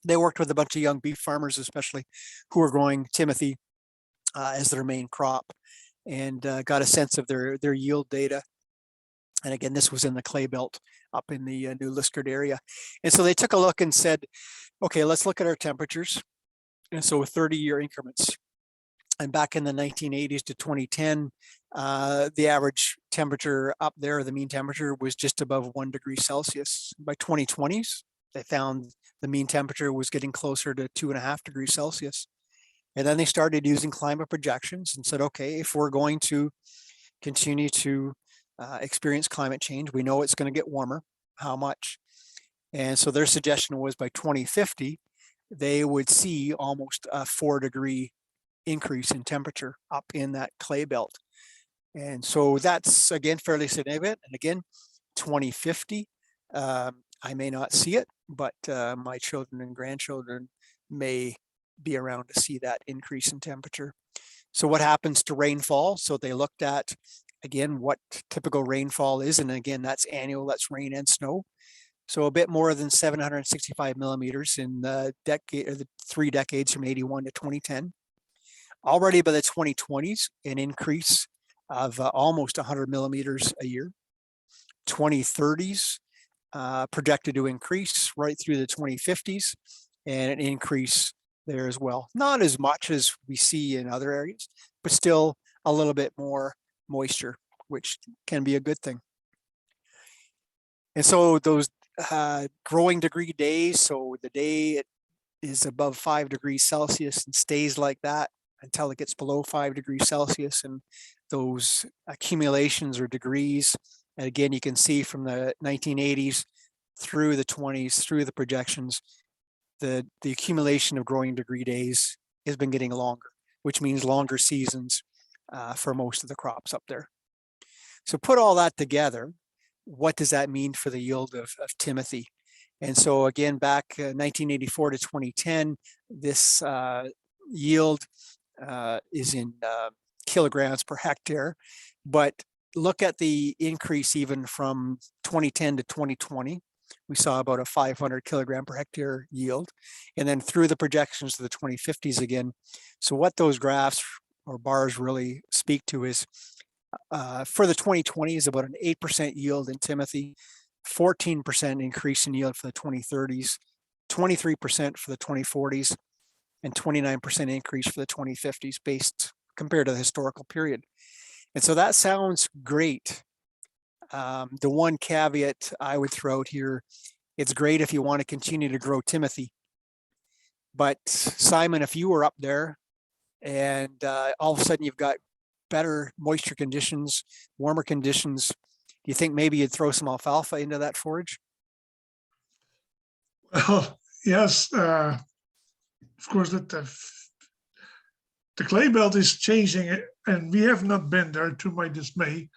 they worked with a bunch of young beef farmers, especially, who were growing timothy as their main crop, and got a sense of their yield data. And again, this was in the clay belt up in the Nuluskert area. And so they took a look and said, okay, let's look at our temperatures. And so with 30-year increments, And back in the 1980s to 2010, the average temperature up there, the mean temperature was just above 1 degree Celsius. By 2020s, they found the mean temperature was getting closer to 2.5 degrees Celsius. And then they started using climate projections and said, okay, if we're going to continue to experience climate change, we know it's going to get warmer. How much? And so their suggestion was by 2050, they would see almost a 4 degree increase in temperature up in that clay belt. And so that's, again, fairly significant. And again, 2050, I may not see it, but my children and grandchildren may be around to see that increase in temperature. So what happens to rainfall? So they looked at, again, what typical rainfall is. And again, that's annual, that's rain and snow. So a bit more than 765 millimeters in the decade, or the 3 decades from 81 to 2010. Already by the 2020s, an increase of almost 100 millimeters a year. 2030s projected to increase right through the 2050s, and an increase there as well. Not as much as we see in other areas, but still a little bit more moisture, which can be a good thing. And so those growing degree days, so the day it is above 5 degrees Celsius and stays like that until it gets below 5 degrees Celsius, and those accumulations or degrees. And again, you can see from the 1980s through the 20s, through the projections, the accumulation of growing degree days has been getting longer, which means longer seasons for most of the crops up there. So put all that together, what does that mean for the yield of Timothy? And so again, back 1984 to 2010, this yield is in kilograms per hectare, but look at the increase even from 2010 to 2020. We saw about a 500 kilogram per hectare yield, and then through the projections to the 2050s again. So what those graphs or bars really speak to is for the 2020s, about an 8% yield in Timothy, 14% increase in yield for the 2030s, 23% for the 2040s, and 29% increase for the 2050s based compared to the historical period. And so that sounds great. The one caveat I would throw out here, it's great if you want to continue to grow Timothy. But Simon, if you were up there and all of a sudden you've got better moisture conditions, warmer conditions, do you think maybe you'd throw some alfalfa into that forage? Well, yes, of course, the clay belt is changing, and we have not been there, to my dismay.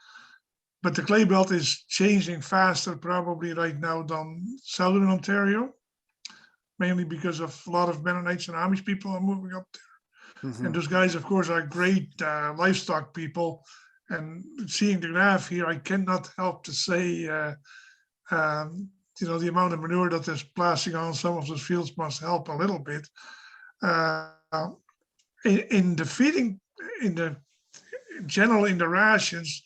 But the clay belt is changing faster probably right now than Southern Ontario, mainly because of a lot of Mennonites and Amish people are moving up there. And those guys, of course, are great livestock people. And seeing the graph here, I cannot help to say, the amount of manure that is blasting on some of those fields must help a little bit. In the feeding, in the rations,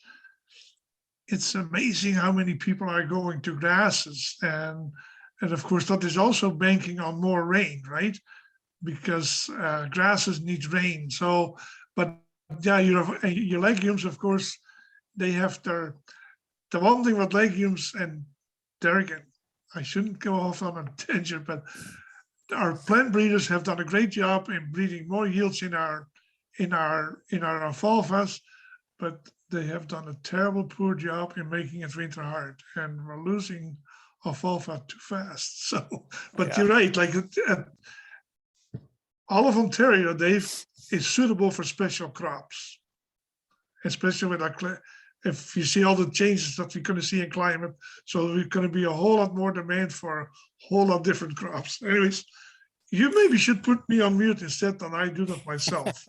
it's amazing how many people are going to grasses, and of course that is also banking on more rain, right? Because grasses need rain. So, but yeah, your legumes, of course, they have the one thing with legumes, and there again, I shouldn't go off on a tangent, but our plant breeders have done a great job in breeding more yields in our alfalfas, but they have done a terrible poor job in making it winter hard, and we're losing alfalfa too fast. So, but yeah, you're right, like all of Ontario, Dave, is suitable for special crops, especially with if you see all the changes that we're going to see in climate. So there's going to be a whole lot more demand for a whole lot different crops. Anyways, you maybe should put me on mute instead, than I do that myself.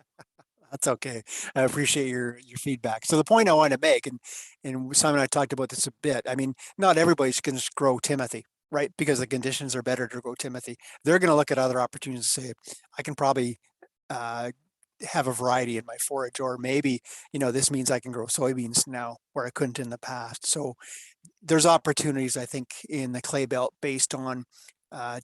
That's okay. I appreciate your feedback. So the point I want to make, and Simon and I talked about this a bit, I mean, not everybody's going to grow Timothy, right? Because the conditions are better to grow Timothy. They're going to look at other opportunities and say, I can probably have a variety in my forage, or maybe, this means I can grow soybeans now where I couldn't in the past. So there's opportunities, I think, in the clay belt based on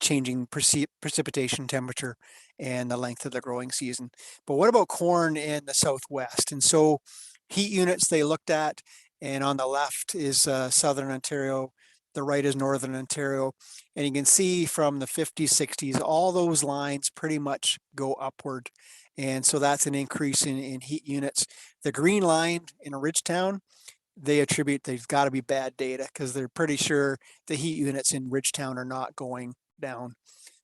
changing precipitation, temperature, and the length of the growing season. But what about corn in the Southwest? And so heat units they looked at, and on the left is Southern Ontario, the right is Northern Ontario. And you can see from the 50s, 60s, all those lines pretty much go upward. And so that's an increase in heat units. The green line in Ridgetown, they attribute they've got to be bad data because they're pretty sure the heat units in Ridgetown are not going down.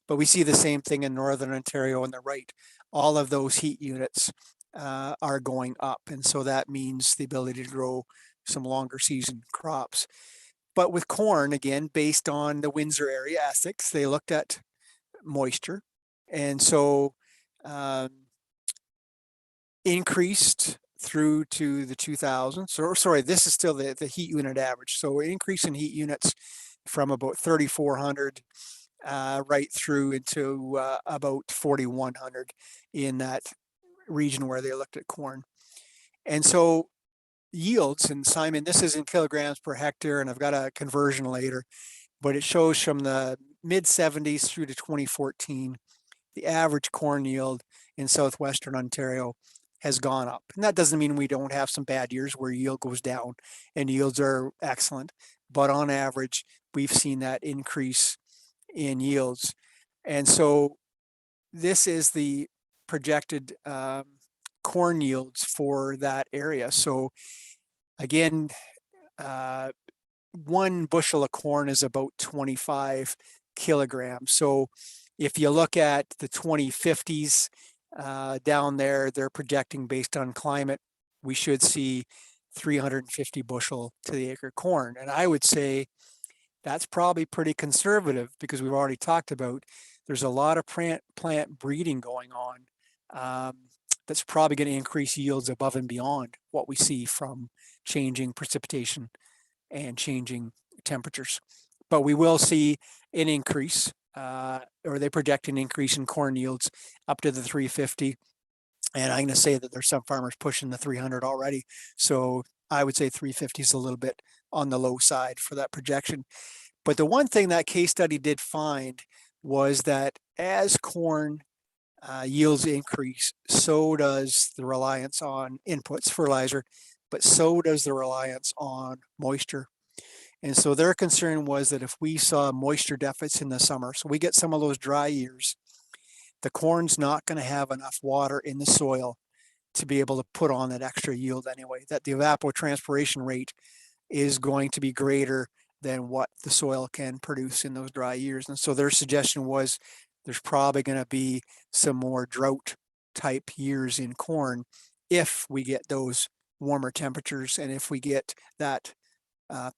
But we see the same thing in Northern Ontario on the right. All of those heat units are going up. And so that means the ability to grow some longer season crops. But with corn, again, based on the Windsor area ethics, they looked at moisture. And so increased through to the 2000s, or sorry, this is still the heat unit average. So increase in heat units from about 3,400 right through into about 4,100 in that region where they looked at corn. And so yields, and Simon, this is in kilograms per hectare, and I've got a conversion later, but it shows from the mid 70s through to 2014, the average corn yield in Southwestern Ontario has gone up. And that doesn't mean we don't have some bad years where yield goes down and yields are excellent, but on average, we've seen that increase in yields. And so this is the projected corn yields for that area. So again, 1 bushel of corn is about 25 kilograms. So if you look at the 2050s down there, they're projecting based on climate, we should see 350 bushel to the acre corn. And I would say that's probably pretty conservative because we've already talked about there's a lot of plant breeding going on. That's probably going to increase yields above and beyond what we see from changing precipitation and changing temperatures. But we will see an increase, or they project an increase in corn yields up to the 350. And I'm going to say that there's some farmers pushing the 300 already. So I would say 350 is a little bit on the low side for that projection. But the one thing that case study did find was that as corn yields increase, so does the reliance on inputs, fertilizer, but so does the reliance on moisture. And so their concern was that if we saw moisture deficits in the summer, so we get some of those dry years, the corn's not going to have enough water in the soil to be able to put on that extra yield anyway, that the evapotranspiration rate is going to be greater than what the soil can produce in those dry years. And so their suggestion was there's probably going to be some more drought type years in corn if we get those warmer temperatures and if we get that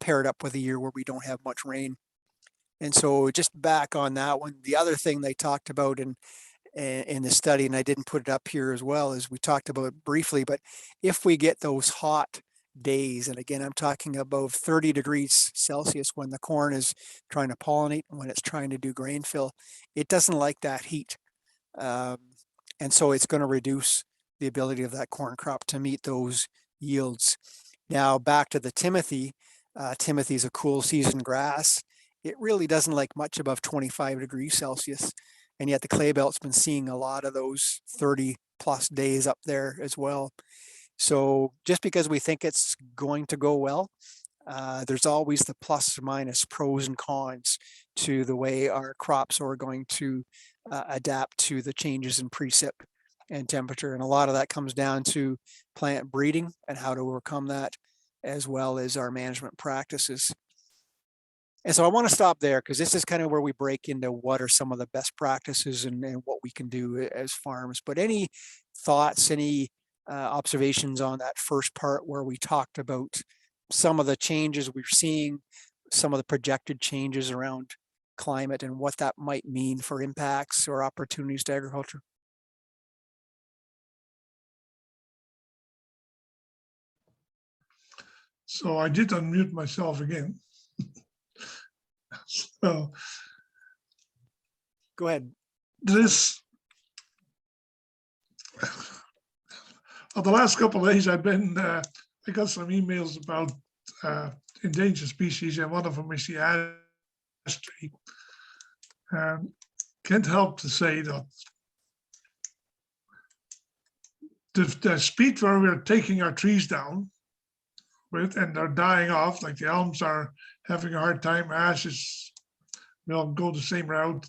paired up with a year where we don't have much rain. And so just back on that one, the other thing they talked about in the study, and I didn't put it up here as well, is we talked about it briefly, but if we get those hot days, and again, I'm talking above 30 degrees Celsius when the corn is trying to pollinate, when it's trying to do grain fill, it doesn't like that heat. And so it's going to reduce the ability of that corn crop to meet those yields. Now back to the Timothy. Timothy is a cool season grass. It really doesn't like much above 25 degrees Celsius. And yet the clay belt's been seeing a lot of those 30 plus days up there as well. So just because we think it's going to go well, there's always the plus or minus pros and cons to the way our crops are going to adapt to the changes in precip and temperature. And a lot of that comes down to plant breeding and how to overcome that, as well as our management practices. And so I want to stop there because this is kind of where we break into what are some of the best practices and what we can do as farms. But any thoughts, any observations on that first part where we talked about some of the changes we're seeing, some of the projected changes around climate and what that might mean for impacts or opportunities to agriculture? So I did unmute myself again. So go ahead. This, well, the last couple of days I've been, I got some emails about endangered species, and one of them is the ash tree. Can't help to say that the speed where we're taking our trees down with, and they're dying off, like the elms are having a hard time, ashes will go the same route.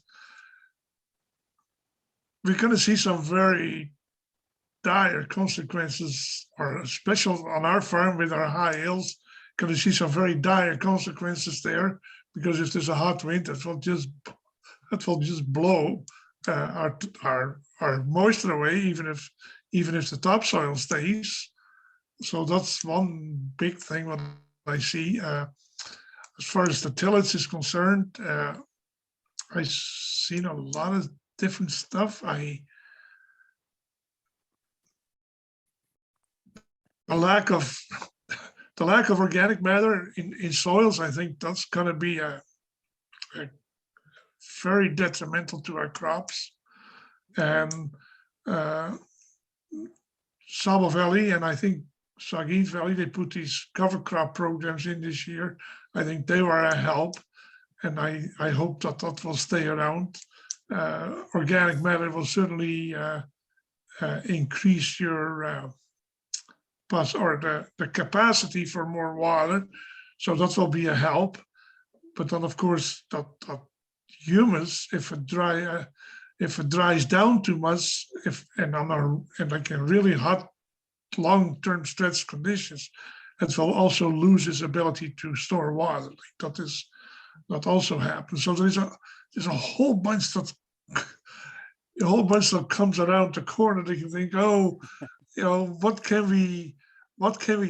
We're going to see some very dire consequences, or especially on our farm with our high hills, going to see some very dire consequences there, because if there's a hot wind, it will just blow our moisture away, even if the topsoil stays. So that's one big thing what I see. As far as the tillage is concerned, I've seen a lot of different stuff. The lack of organic matter in soils, I think that's going to be a very detrimental to our crops. And Sable Valley, and I think Saugeen Valley, they put these cover crop programs in this year. I think they were a help, and I hope that will stay around. Organic matter will certainly increase your the capacity for more water, so that will be a help. But then, of course, that humus, if it dries down too much, and like in really hot, long-term stretch conditions, it will also lose its ability to store water. Like that also happens. So there's a whole bunch that comes around the corner that you think, oh, what can we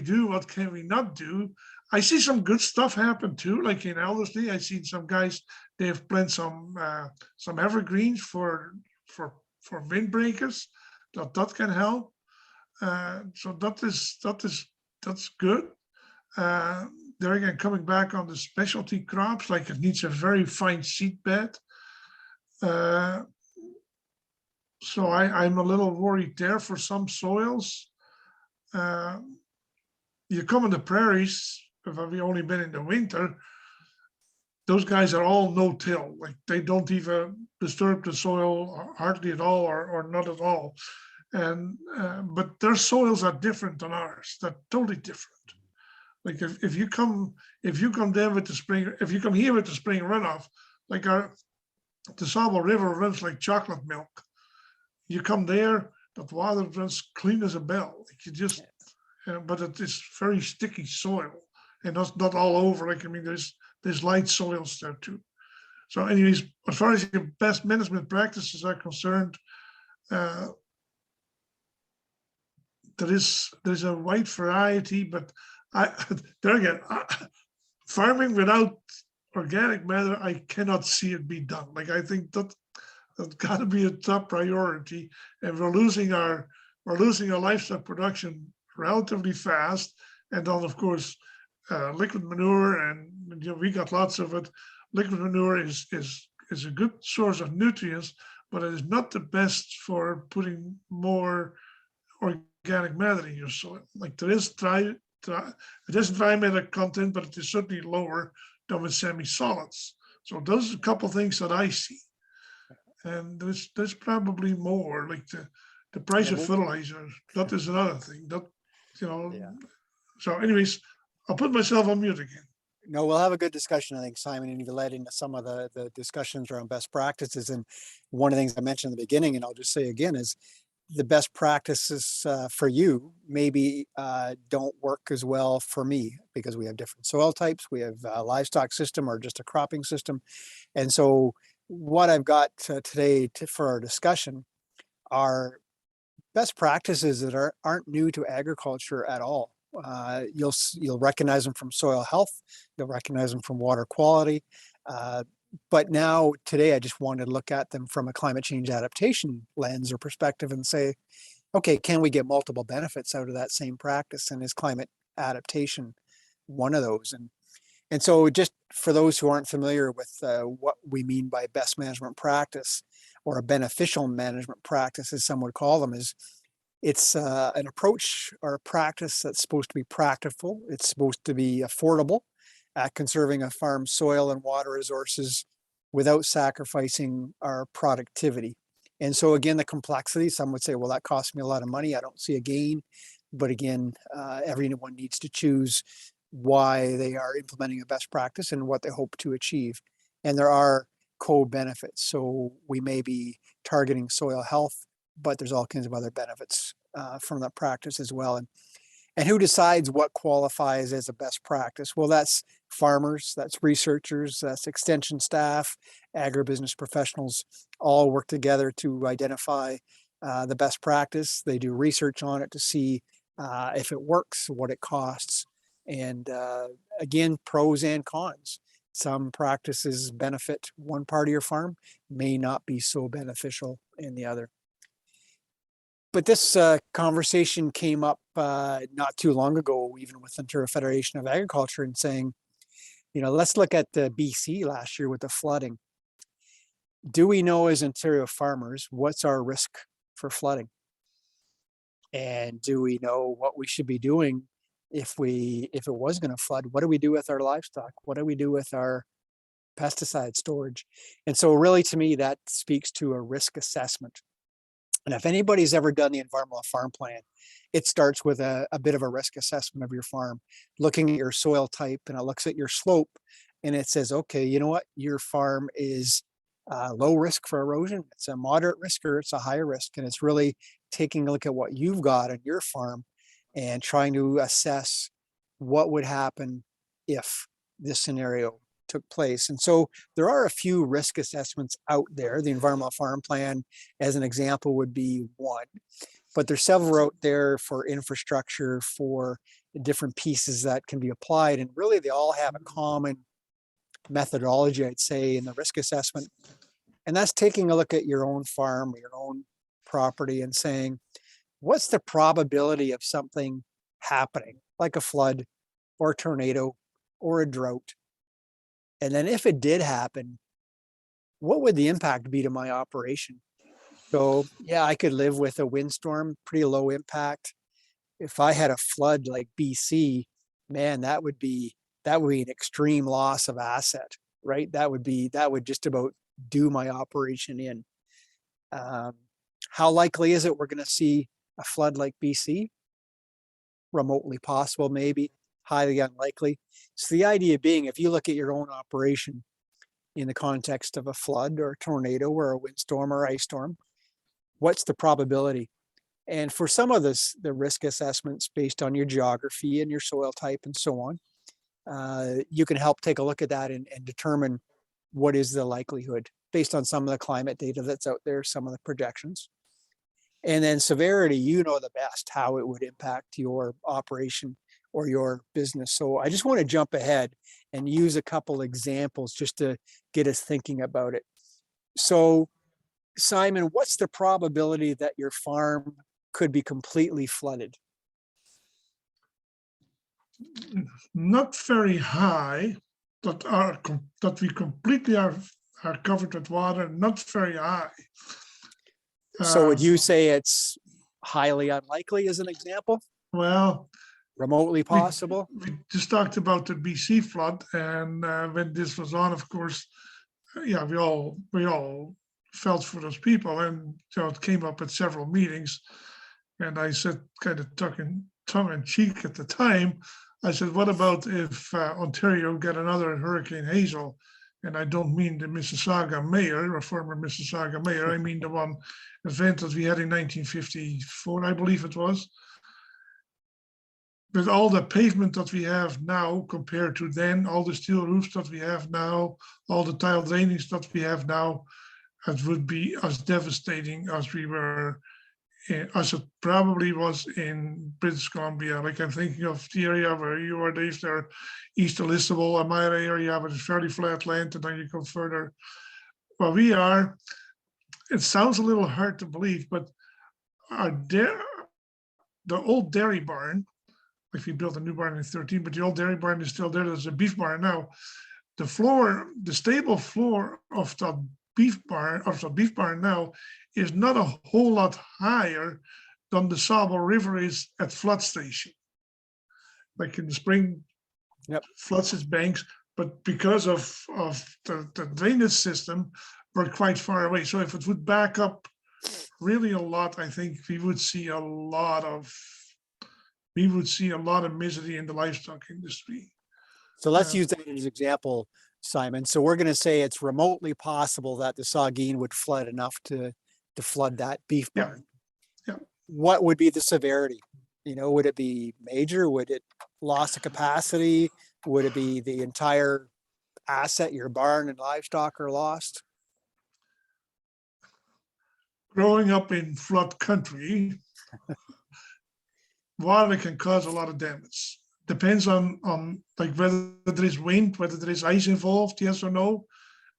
do? What can we not do? I see some good stuff happen too. Like in Elderslie, I've seen some guys, they have planted some evergreens for windbreakers. That can help. So that's good. There again, coming back on the specialty crops, like it needs a very fine seed bed. So I'm a little worried there for some soils. You come in the prairies, if I've only been in the winter, those guys are all no-till. Like they don't even disturb the soil hardly at all, or not at all. And but their soils are different than ours. They're totally different. Like if you come down with the spring, if you come here with the spring runoff, like the Sable River runs like chocolate milk. You come there, that water runs clean as a bell. Like you just, but it is very sticky soil, and that's not all over. Like I mean, there's light soils there too. So, anyways, as far as your best management practices are concerned, there's a wide variety, but farming without organic matter, I cannot see it be done. Like I think that's got to be a top priority, and we're losing our livestock production relatively fast. And then, of course, liquid manure, and we got lots of it. Liquid manure is a good source of nutrients, but it is not the best for putting more organic matter in your soil. Like there is dry matter content, but it is certainly lower than with semi-solids. So those are a couple of things that I see. And there's probably more, like the price of fertilizer. That is another thing. So anyways, I'll put myself on mute again. No, we'll have a good discussion, I think, Simon, and you led into some of the discussions around best practices. And one of the things I mentioned in the beginning, and I'll just say again, is the best practices for you maybe don't work as well for me, because we have different soil types, we have a livestock system or just a cropping system. And so what I've got today for our discussion are best practices that aren't new to agriculture at all. You'll recognize them from soil health, you'll recognize them from water quality, but now today I just wanted to look at them from a climate change adaptation lens or perspective and say, okay, can we get multiple benefits out of that same practice, and is climate adaptation one of those? And so just for those who aren't familiar with what we mean by best management practice, or a beneficial management practice, as some would call them, it's an approach or a practice that's supposed to be practical. It's supposed to be affordable at conserving a farm's soil and water resources without sacrificing our productivity. And so again, the complexity, some would say, well, that costs me a lot of money. I don't see a gain. But again, everyone needs to choose why they are implementing a best practice and what they hope to achieve. And there are co-benefits. So we may be targeting soil health, but there's all kinds of other benefits from that practice as well. And who decides what qualifies as a best practice? Well, that's farmers, that's researchers, that's extension staff, agribusiness professionals all work together to identify the best practice. They do research on it to see if it works, what it costs, and again, pros and cons. Some practices benefit one part of your farm, may not be so beneficial in the other. But this conversation came up not too long ago, even with the Ontario Federation of Agriculture, and saying, let's look at the BC last year with the flooding. Do we know as Ontario farmers, what's our risk for flooding? And do we know what we should be doing if it was going to flood? What do we do with our livestock? What do we do with our pesticide storage? And so really, to me, that speaks to a risk assessment. And if anybody's ever done the environmental farm plan, it starts with a bit of a risk assessment of your farm, looking at your soil type, and it looks at your slope, and it says, okay, you know what? Your farm is low risk for erosion. It's a moderate risk, or it's a higher risk. And it's really taking a look at what you've got on your farm and trying to assess what would happen if this scenario took place. And so there are a few risk assessments out there. The environmental farm plan, as an example, would be one, but there's several out there for infrastructure, for different pieces that can be applied. And really, they all have a common methodology, I'd say, in the risk assessment. And that's taking a look at your own farm, your own property, and saying, what's the probability of something happening, like a flood or a tornado or a drought? And then if it did happen, what would the impact be to my operation? So yeah, I could live with a windstorm, pretty low impact. If I had a flood like BC, man, that would be an extreme loss of asset, right? That would just about do my operation in. How likely is it we're going to see a flood like BC? Remotely possible, maybe. Highly unlikely. So the idea being, if you look at your own operation in the context of a flood or a tornado or a windstorm or ice storm, what's the probability? And for some of this, the risk assessments based on your geography and your soil type and so on, you can help take a look at that and determine what is the likelihood based on some of the climate data that's out there, some of the projections. And then severity, you know the best how it would impact your operation or your business. So I just want to jump ahead and use a couple examples just to get us thinking about it. So Simon, what's the probability that your farm could be completely flooded? Not very high, that we completely are covered with water, not very high. So would you say it's highly unlikely as an example? Well, remotely possible? We just talked about the BC flood, and when this was on, of course, yeah, we all felt for those people, and it came up at several meetings. And I said, kind of tongue in cheek at the time, I said, what about if Ontario get another Hurricane Hazel? And I don't mean the Mississauga mayor, or former Mississauga mayor. I mean the one event that we had in 1954, I believe it was. With all the pavement that we have now compared to then, all the steel roofs that we have now, all the tile drainage that we have now, it would be as devastating as we were, as it probably was in British Columbia. Like I'm thinking of the area where you are, Dave, there, east of Listowel, and my area, but it's fairly flat land, and then you go further. Well, we are, it sounds a little hard to believe, but the old dairy barn, like we built a new barn in 13, but the old dairy barn is still there. There's a beef barn now. The stable floor of the beef barn now is not a whole lot higher than the Sable River is at flood station. Like in the spring, yep, floods its banks. but because of the drainage system, we're quite far away. So if it would back up really a lot, I think we would see a lot of misery in the livestock industry. So let's Yeah. use that as an example, Simon. So we're going to say it's remotely possible that the Saugeen would flood enough to flood that beef Yeah. barn. Yeah. What would be the severity? You know, would it be major? Would it loss of capacity? Would it be the entire asset, your barn and livestock are lost? Growing up in flood country, water can cause a lot of damage. Depends on like whether there is wind, whether there is ice involved, yes or no.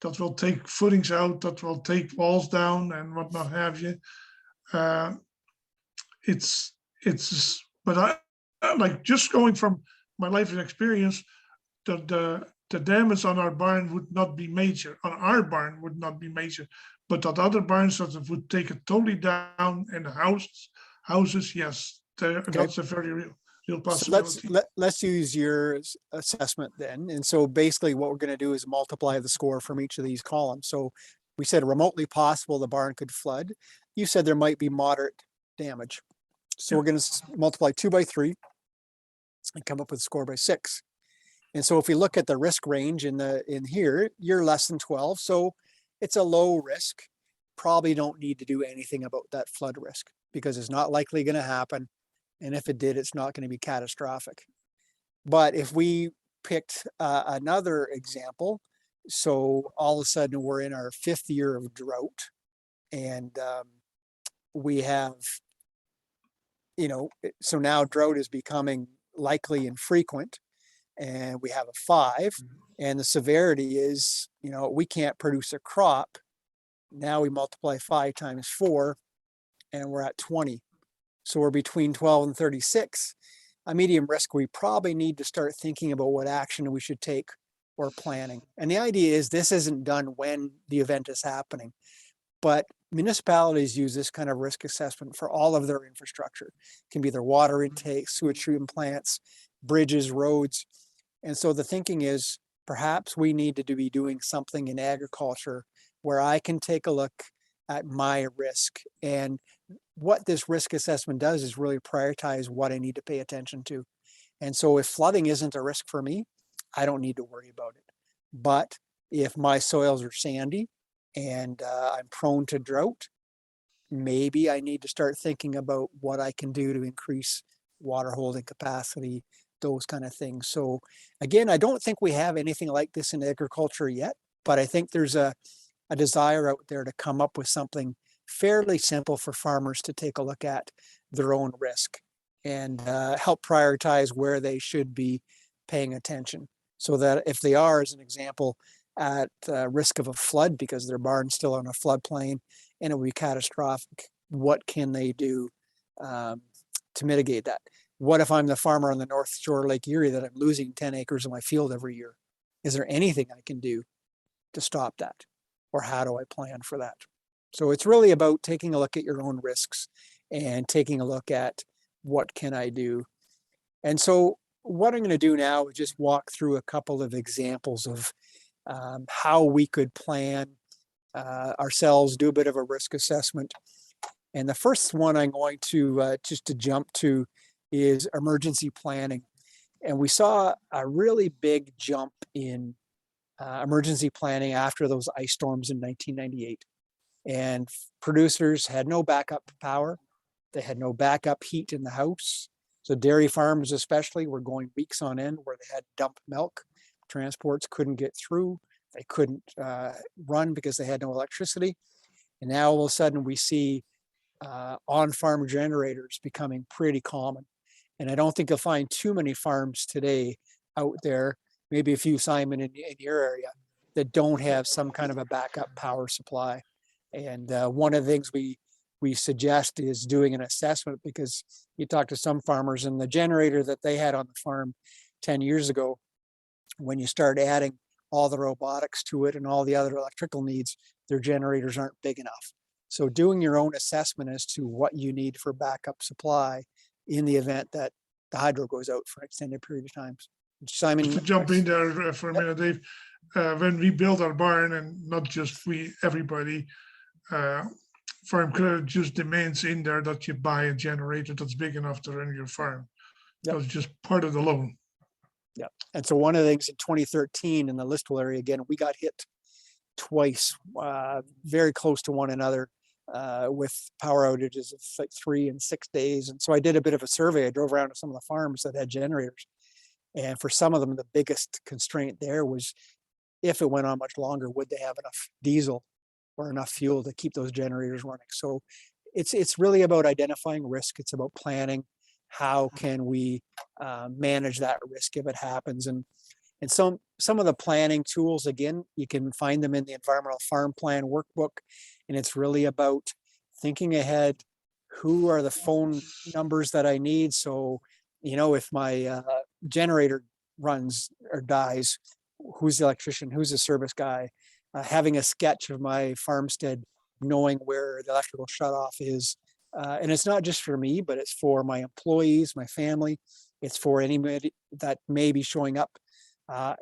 That will take footings out, that will take walls down and whatnot have you. But I like just going from my life and experience, the damage on our barn would not be major. On our barn would not be major, but that other barns that would take it totally down, and the houses, yes, that's a very real So possibility. let's use your assessment then. And so basically what we're going to do is multiply the score from each of these columns. So we said remotely possible the barn could flood. You said there might be moderate damage. So we're going to multiply 2 by 3 and come up with a score by 6. And so if we look at the risk range in here, you're less than 12. So it's a low risk. Probably don't need to do anything about that flood risk because it's not likely going to happen. And if it did, it's not going to be catastrophic. But if we picked another example, so all of a sudden we're in our 5th year of drought and we have, you know, so now drought is becoming likely and frequent and we have a 5 and the severity is, you know, we can't produce a crop. Now we multiply 5 times 4 and we're at 20. So we're between 12 and 36. A medium risk, we probably need to start thinking about what action we should take or planning. And the idea is this isn't done when the event is happening, but municipalities use this kind of risk assessment for all of their infrastructure. It can be their water intake, sewage treatment plants, bridges, roads. And so the thinking is perhaps we need to be doing something in agriculture where I can take a look at my risk. And what this risk assessment does is really prioritize what I need to pay attention to. And so if flooding isn't a risk for me, I don't need to worry about it. But if my soils are sandy and I'm prone to drought, maybe I need to start thinking about what I can do to increase water holding capacity, those kind of things. So again, I don't think we have anything like this in agriculture yet, but I think there's a desire out there to come up with something fairly simple for farmers to take a look at their own risk and help prioritize where they should be paying attention. So that if they are, as an example, at risk of a flood because their barn's still on a floodplain and it will be catastrophic, what can they do to mitigate that? What if I'm the farmer on the North Shore of Lake Erie that I'm losing 10 acres of my field every year? Is there anything I can do to stop that? Or how do I plan for that? So it's really about taking a look at your own risks and taking a look at what can I do. And so what I'm going to do now is just walk through a couple of examples of how we could plan ourselves, do a bit of a risk assessment. And the first one I'm going to just to jump to is emergency planning. And we saw a really big jump in emergency planning after those ice storms in 1998. And producers had no backup power. They had no backup heat in the house. So dairy farms especially were going weeks on end where they had dumped milk. Transports couldn't get through. They couldn't run because they had no electricity. And now all of a sudden we see on-farm generators becoming pretty common. And I don't think you'll find too many farms today out there, maybe a few, Simon, in your area, that don't have some kind of a backup power supply. And one of the things we suggest is doing an assessment, because you talk to some farmers and the generator that they had on the farm 10 years ago, when you start adding all the robotics to it and all the other electrical needs, their generators aren't big enough. So doing your own assessment as to what you need for backup supply in the event that the hydro goes out for an extended period of times. Simon. Just to jump in there for a minute, Dave, when we build our barn, and not just we, everybody, farm credit just demands in there that you buy a generator that's big enough to run your farm. Yep. That's just part of the loan. Yeah. And so one of the things in 2013 in the Listowel area, again, we got hit twice, very close to one another, with power outages of like 3 and 6 days. And so I did a bit of a survey. I drove around to some of the farms that had generators. And for some of them, the biggest constraint there was if it went on much longer, would they have enough diesel or enough fuel to keep those generators running? So it's really about identifying risk. It's about planning. How can we manage that risk if it happens? And some of the planning tools, again, you can find them in the Environmental Farm Plan workbook. And it's really about thinking ahead. Who are the phone numbers that I need? So, if my generator runs or dies, who's the electrician? Who's the service guy? Having a sketch of my farmstead, knowing where the electrical shutoff is. And it's not just for me, but it's for my employees, my family. It's for anybody that may be showing up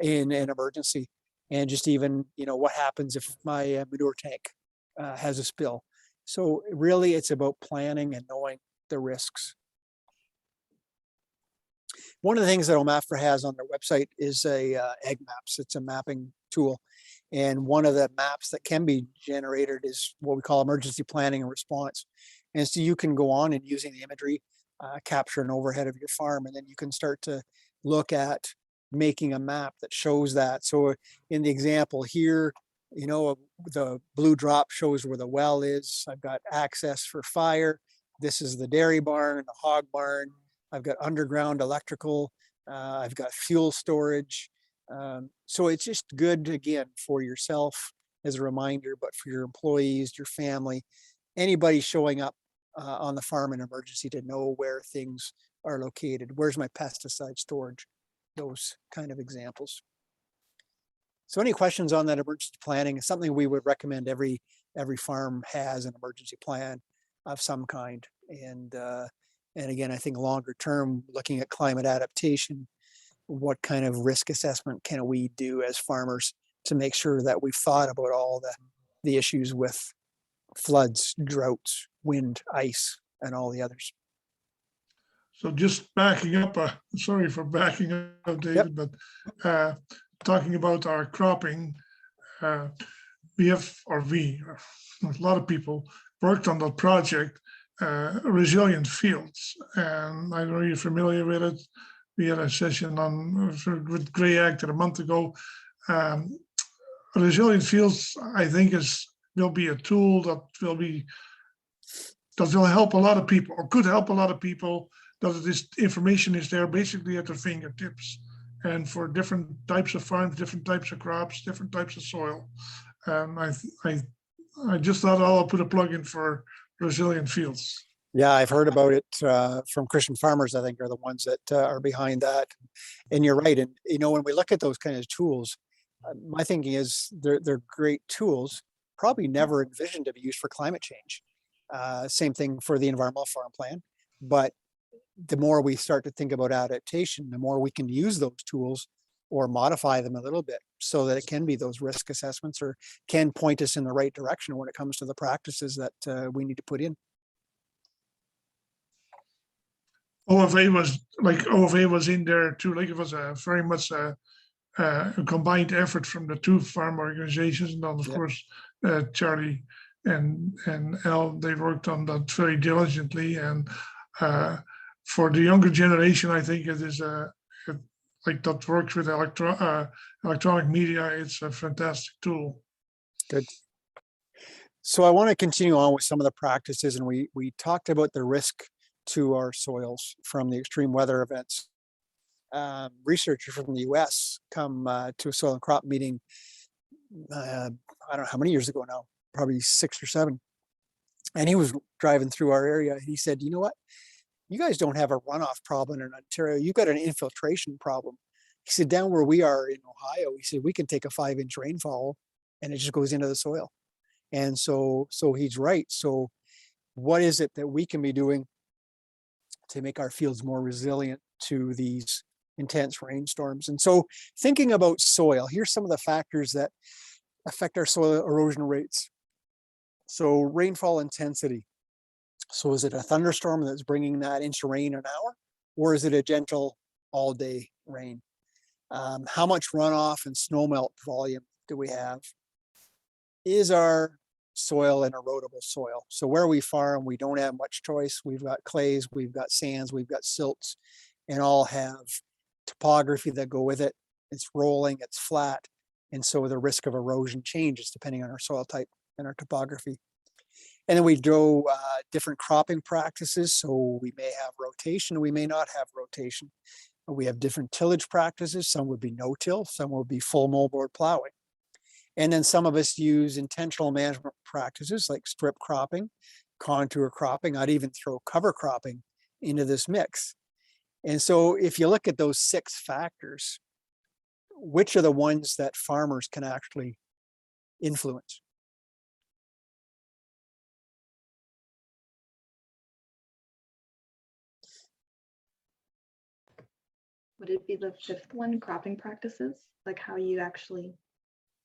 in an emergency. And just even, what happens if my manure tank has a spill. So really it's about planning and knowing the risks. One of the things that OMAFRA has on their website is a ag maps. It's a mapping tool. And one of the maps that can be generated is what we call emergency planning and response. And so you can go on and using the imagery, capture an overhead of your farm, and then you can start to look at making a map that shows that. So in the example here, the blue drop shows where the well is. I've got access for fire. This is the dairy barn, the hog barn. I've got underground electrical. I've got fuel storage. So it's just good, again, for yourself as a reminder, but for your employees, your family, anybody showing up on the farm in emergency to know where things are located. Where's my pesticide storage? Those kind of examples. So any questions on that emergency planning is something we would recommend every farm has an emergency plan of some kind. And again, I think longer term, looking at climate adaptation, what kind of risk assessment can we do as farmers to make sure that we've thought about all the issues with floods, droughts, wind, ice, and all the others. So just backing up, sorry for backing up, David, Yep. but talking about our cropping, we have, or a lot of people worked on that project, Resilient Fields. And I know you're familiar with it. We had a session with Grey Actor a month ago. Resilient Fields, I think, will be a tool that will help a lot of people, or could help a lot of people, that this information is there basically at their fingertips, and for different types of farms, different types of crops, different types of soil. I just thought I'll put a plug in for Resilient Fields. Yeah, I've heard about it from Christian farmers. I think are the ones that are behind that. And you're right. And when we look at those kind of tools, my thinking is they're great tools, probably never envisioned to be used for climate change. Same thing for the Environmental Farm Plan. But the more we start to think about adaptation, the more we can use those tools or modify them a little bit so that it can be those risk assessments or can point us in the right direction when it comes to the practices that we need to put in. OFA was in there too. Like it was very much a combined effort from the two farm organizations, and then of course Charlie and Al, they worked on that very diligently. And for the younger generation, I think it is like that works with electronic media. It's a fantastic tool. Good. So I want to continue on with some of the practices, and we talked about the risk to our soils from the extreme weather events. Researchers from the US come to a soil and crop meeting, I don't know how many years ago now, probably 6 or 7. And he was driving through our area. He said, you know what? You guys don't have a runoff problem in Ontario. You've got an infiltration problem. He said, down where we are in Ohio, he said, we can take a 5-inch rainfall and it just goes into the soil. And so he's right. So what is it that we can be doing to make our fields more resilient to these intense rainstorms. And so thinking about soil, here's some of the factors that affect our soil erosion rates. So rainfall intensity. So is it a thunderstorm that's bringing that inch of rain an hour, or is it a gentle all day rain? How much runoff and snowmelt volume do we have? Is our soil an erodible soil? So where we farm, we don't have much choice. We've got clays, we've got sands, we've got silts, and all have topography that go with it. It's rolling, it's flat. And so the risk of erosion changes depending on our soil type and our topography. And then we do different cropping practices. So we may have rotation, we may not have rotation. We have different tillage practices. Some would be no-till, some would be full moldboard plowing. And then some of us use intentional management practices like strip cropping, contour cropping. I'd even throw cover cropping into this mix. And so if you look at those 6 factors, which are the ones that farmers can actually influence? Would it be the 5th one, cropping practices? Like how you actually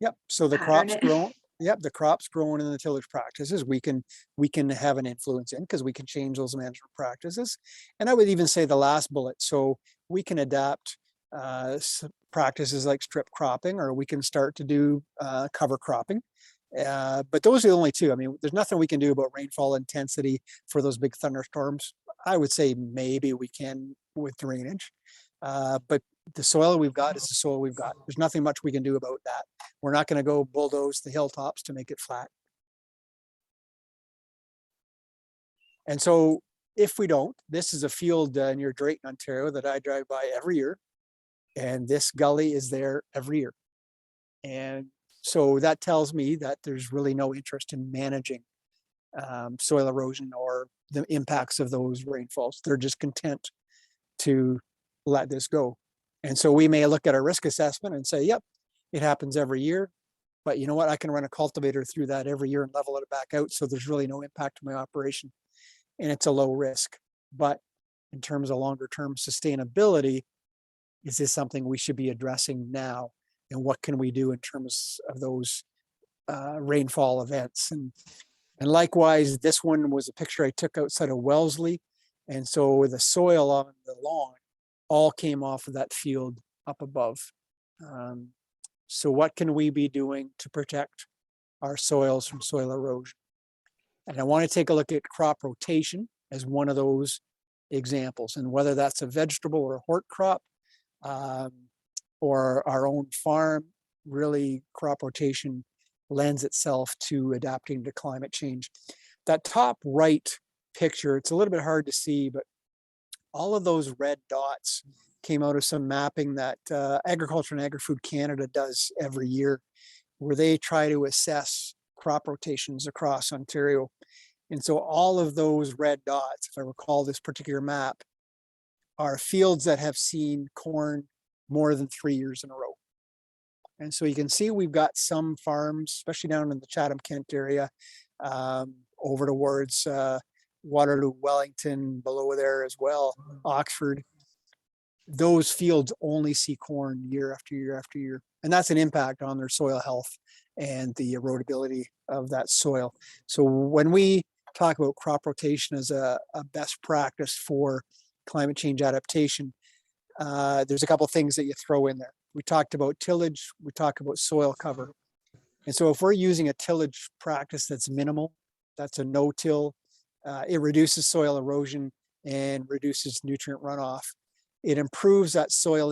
Yep. So the pattern crops it? grown. Yep. The crops grown in the tillage practices, we can have an influence in because we can change those management practices. And I would even say the last bullet. So we can adapt practices like strip cropping, or we can start to do cover cropping. But those are the only 2. I mean, there's nothing we can do about rainfall intensity for those big thunderstorms. I would say maybe we can with drainage. But the soil we've got is the soil we've got. There's nothing much we can do about that. We're not going to go bulldoze the hilltops to make it flat. And so if we don't, this is a field near Drayton, Ontario that I drive by every year. And this gully is there every year. And so that tells me that there's really no interest in managing soil erosion or the impacts of those rainfalls. They're just content to let this go. And so we may look at our risk assessment and say, yep, it happens every year, but you know what? I can run a cultivator through that every year and level it back out. So there's really no impact to my operation and it's a low risk. But in terms of longer term sustainability, is this something we should be addressing now? And what can we do in terms of those rainfall events? And likewise, this one was a picture I took outside of Wellesley. And so the soil on the lawn all came off of that field up above. So what can we be doing to protect our soils from soil erosion? And I want to take a look at crop rotation as one of those examples, and whether that's a vegetable or a hort crop, or our own farm. Really, crop rotation lends itself to adapting to climate change. That top right picture, it's a little bit hard to see, but all of those red dots came out of some mapping that Agriculture and Agri-Food Canada does every year, where they try to assess crop rotations across Ontario. And so all of those red dots, if I recall this particular map, are fields that have seen corn more than 3 years in a row. And so you can see we've got some farms, especially down in the Chatham-Kent area, over towards Waterloo, Wellington, below there as well, Oxford. Those fields only see corn year after year after year. And that's an impact on their soil health and the erodibility of that soil. So when we talk about crop rotation as a best practice for climate change adaptation, there's a couple of things that you throw in there. We talked about tillage, we talk about soil cover. And so if we're using a tillage practice that's minimal, that's a no-till, it reduces soil erosion and reduces nutrient runoff. It improves that soil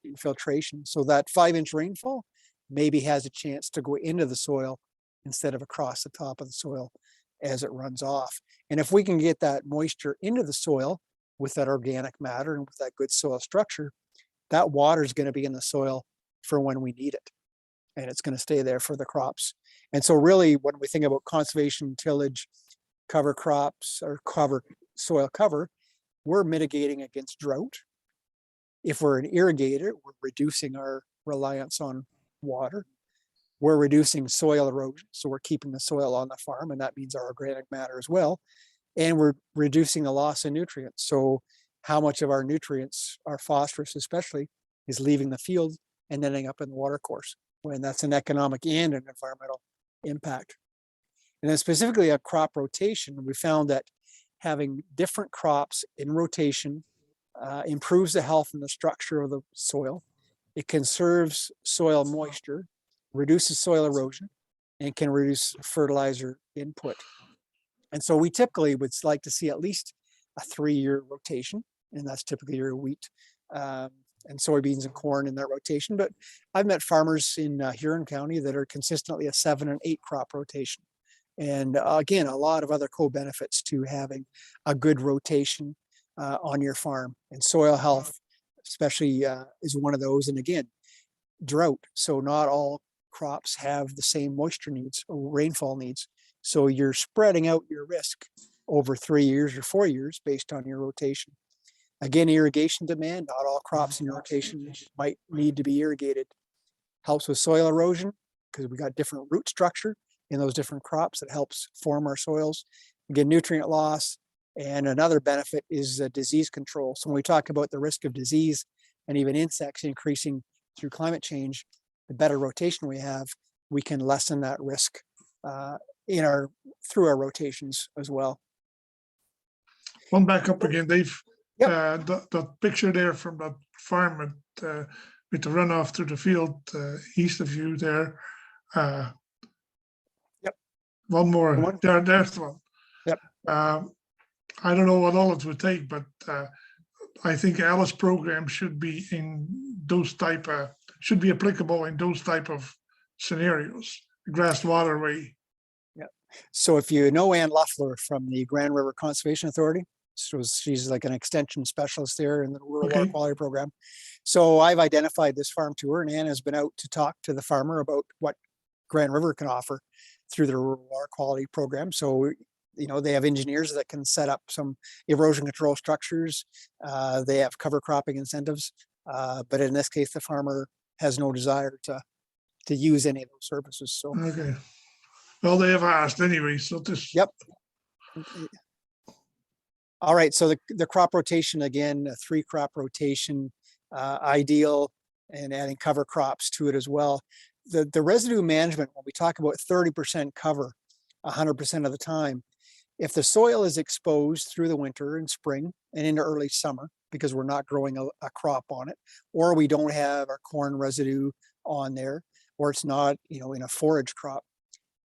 infiltration. So that 5-inch rainfall maybe has a chance to go into the soil instead of across the top of the soil as it runs off. And if we can get that moisture into the soil with that organic matter and with that good soil structure, that water is going to be in the soil for when we need it. And it's going to stay there for the crops. And so really, when we think about conservation, tillage, cover crops, or soil cover, we're mitigating against drought. If we're an irrigator, we're reducing our reliance on water. We're reducing soil erosion, so we're keeping the soil on the farm, and that means our organic matter as well. And we're reducing the loss of nutrients. So how much of our nutrients, our phosphorus especially, is leaving the field and ending up in the water course, when that's an economic and an environmental impact. And then specifically a crop rotation, we found that having different crops in rotation improves the health and the structure of the soil. It conserves soil moisture, reduces soil erosion, and can reduce fertilizer input. And so we typically would like to see at least a 3-year rotation, and that's typically your wheat and soybeans and corn in that rotation. But I've met farmers in Huron County that are consistently a 7 and 8 crop rotation. And again, a lot of other co-benefits to having a good rotation on your farm. And soil health, especially, is one of those. And again, drought. So not all crops have the same moisture needs or rainfall needs. So you're spreading out your risk over 3 years or 4 years based on your rotation. Again, irrigation demand, not all crops in your rotation might need to be irrigated. Helps with soil erosion because we got different root structure in those different crops that helps form our soils. Again, nutrient loss. And another benefit is disease control. So when we talk about the risk of disease and even insects increasing through climate change, the better rotation we have, we can lessen that risk through our rotations as well. One back up again, Dave. Yep. That picture there from that farm with the runoff through the field east of you there. Yep. One more. One. There's the one. Yep. I don't know what all it would take, but I think Alice program should be in those should be applicable in those type of scenarios. Grass waterway. Yeah. So if you know Ann Luffler from the Grand River Conservation Authority, she's like an extension specialist there in the Rural Water Quality Program. So I've identified this farm to her, and Ann has been out to talk to the farmer about what Grand River can offer through the Rural Water Quality Program. So they have engineers that can set up some erosion control structures. They have cover cropping incentives, but in this case, the farmer has no desire to use any of those services. So okay, well, they have asked anyway. So this. Yep. All right. So the crop rotation again, a 3 crop rotation, ideal, and adding cover crops to it as well. The residue management, when we talk about 30% cover, 100% of the time. If the soil is exposed through the winter and spring and into early summer, because we're not growing a crop on it, or we don't have our corn residue on there, or it's not, in a forage crop,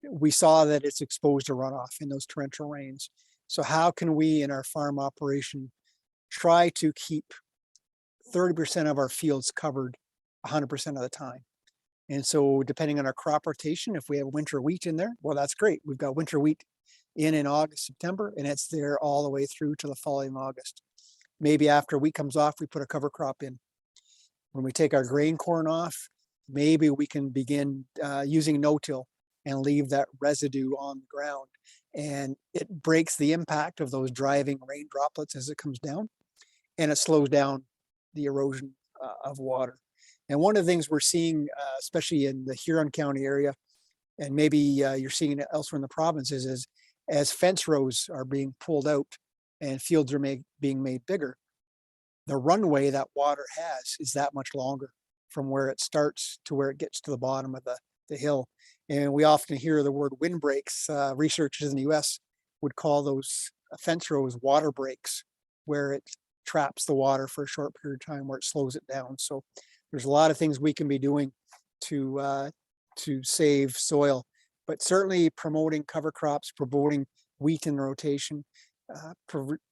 we saw that it's exposed to runoff in those torrential rains. So how can we in our farm operation try to keep 30% of our fields covered 100% of the time? And so depending on our crop rotation, if we have winter wheat in there, well, that's great. We've got winter wheat in August, September, and it's there all the way through to the following August. Maybe after wheat comes off, we put a cover crop in. When we take our grain corn off, maybe we can begin using no-till and leave that residue on the ground. And it breaks the impact of those driving rain droplets as it comes down, and it slows down the erosion of water. And one of the things we're seeing, especially in the Huron County area, and maybe you're seeing it elsewhere in the province, is as fence rows are being pulled out and fields are being made bigger, the runway that water has is that much longer from where it starts to where it gets to the bottom of the hill. And we often hear the word windbreaks. Researchers in the US would call those fence rows water breaks, where it traps the water for a short period of time, where it slows it down. So there's a lot of things we can be doing to save soil, but certainly promoting cover crops, promoting wheat in rotation,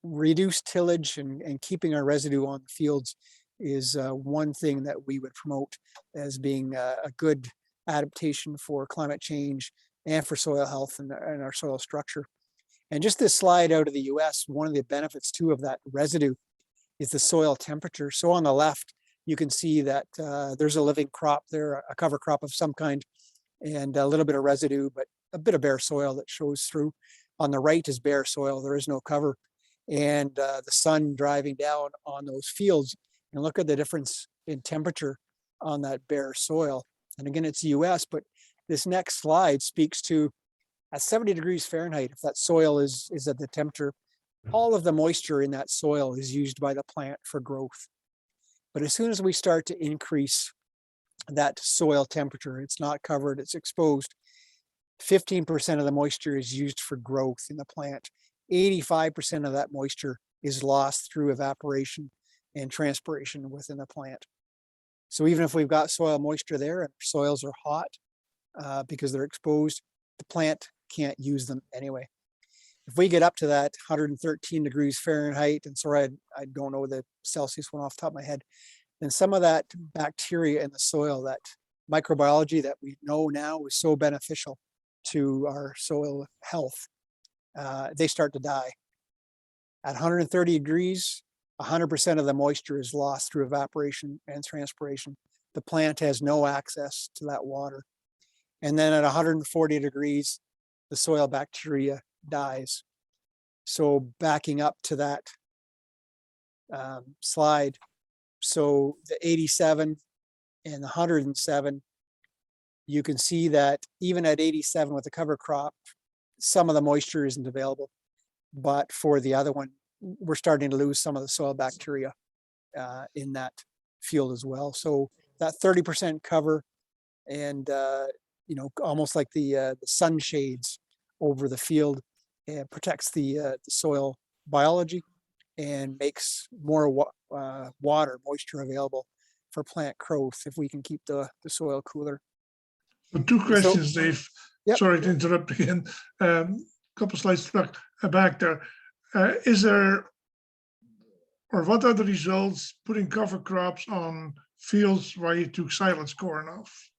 reduce tillage and keeping our residue on the fields is one thing that we would promote as being a good adaptation for climate change and for soil health and our soil structure. And just this slide out of the US, one of the benefits too of that residue is the soil temperature. So on the left, you can see that there's a living crop there, a cover crop of some kind, and a little bit of residue, but a bit of bare soil that shows through. On the right is bare soil, there is no cover. And the sun driving down on those fields, and look at the difference in temperature on that bare soil. And again, it's US, but this next slide speaks to at 70 degrees Fahrenheit, if that soil is at the temperature all of the moisture in that soil is used by the plant for growth. But as soon as we start to increase that soil temperature, it's not covered, it's exposed, 15% of the moisture is used for growth in the plant. 85% of that moisture is lost through evaporation and transpiration within the plant. So even if we've got soil moisture there and soils are hot because they're exposed, the plant can't use them anyway. If we get up to that 113 degrees Fahrenheit, and sorry, I don't know the Celsius one off the top of my head, then some of that bacteria in the soil, that microbiology that we know now is so beneficial to our soil health, they start to die. At 130 degrees, 100% of the moisture is lost through evaporation and transpiration. The plant has no access to that water. And then at 140 degrees, the soil bacteria dies. So backing up to that slide, so the 87 and the 107, you can see that even at 87 with the cover crop, some of the moisture isn't available. But for the other one, we're starting to lose some of the soil bacteria in that field as well. So that 30% cover and, almost like the sun shades over the field, protects the soil biology and makes more water, moisture available for plant growth if we can keep the soil cooler. So two questions, Dave. Yep. Sorry to interrupt again. Couple slides back there. Is there, or what are the results putting cover crops on fields where you took silage corn off?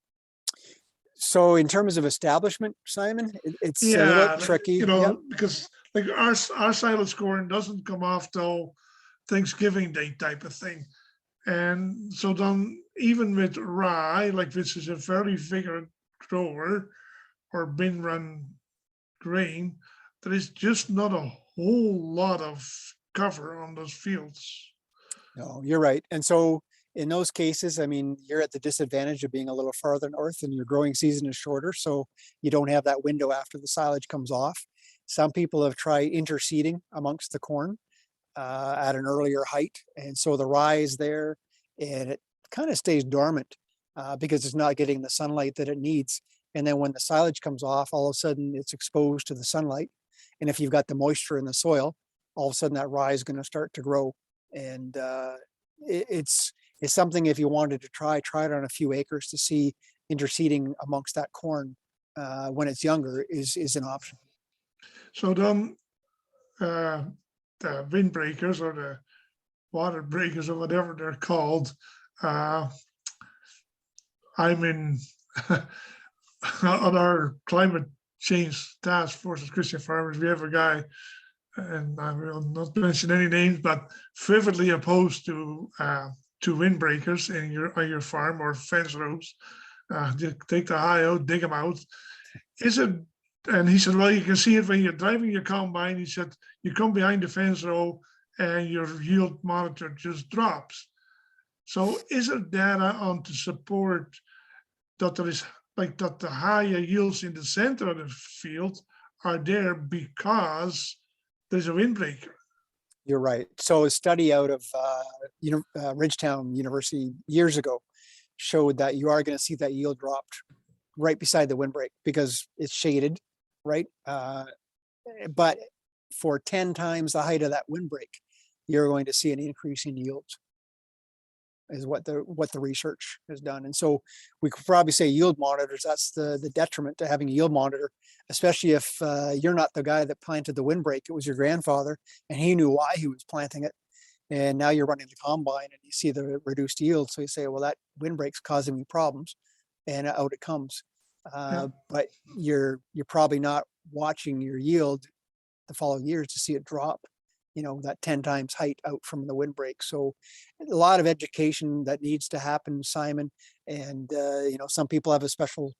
So in terms of establishment, Simon, it's a little tricky. Yep. Because like our silage corn doesn't come off till Thanksgiving Day type of thing. And so then even with rye, like which is a very vigorous grower or bin run grain, there is just not a whole lot of cover on those fields. No, you're right. And so in those cases, I mean, you're at the disadvantage of being a little farther north and your growing season is shorter. So you don't have that window after the silage comes off. Some people have tried interseeding amongst the corn at an earlier height. And so the rye is there and it kind of stays dormant because it's not getting the sunlight that it needs. And then when the silage comes off, all of a sudden it's exposed to the sunlight. And if you've got the moisture in the soil, all of a sudden that rye is going to start to grow. And it's something, if you wanted to try it on a few acres to see interseeding amongst that corn when it's younger is an option. So then the windbreakers or the water breakers or whatever they're called, I'm in on our climate change task force at Christian Farmers. We have a guy, and I will not mention any names, but vividly opposed to windbreakers on your farm or fence rows. Take the high out, dig them out. Is it? And he said, well, you can see it when you're driving your combine. He said, you come behind the fence row and your yield monitor just drops. So is there data on to support that there is like that the higher yields in the center of the field are there because there's a windbreaker? You're right. So a study out of Ridgetown University years ago showed that you are going to see that yield dropped right beside the windbreak because it's shaded, right? But for 10 times the height of that windbreak, you're going to see an increase in yields, is what the research has done. And so we could probably say yield monitors, that's the detriment to having a yield monitor, especially if you're not the guy that planted the windbreak, it was your grandfather and he knew why he was planting it. And now you're running the combine and you see the reduced yield. So you say, well, that windbreak's causing me problems, and out it comes. But you're probably not watching your yield the following years to see it drop, that 10 times height out from the windbreak. So a lot of education that needs to happen, Simon. And, some people have a special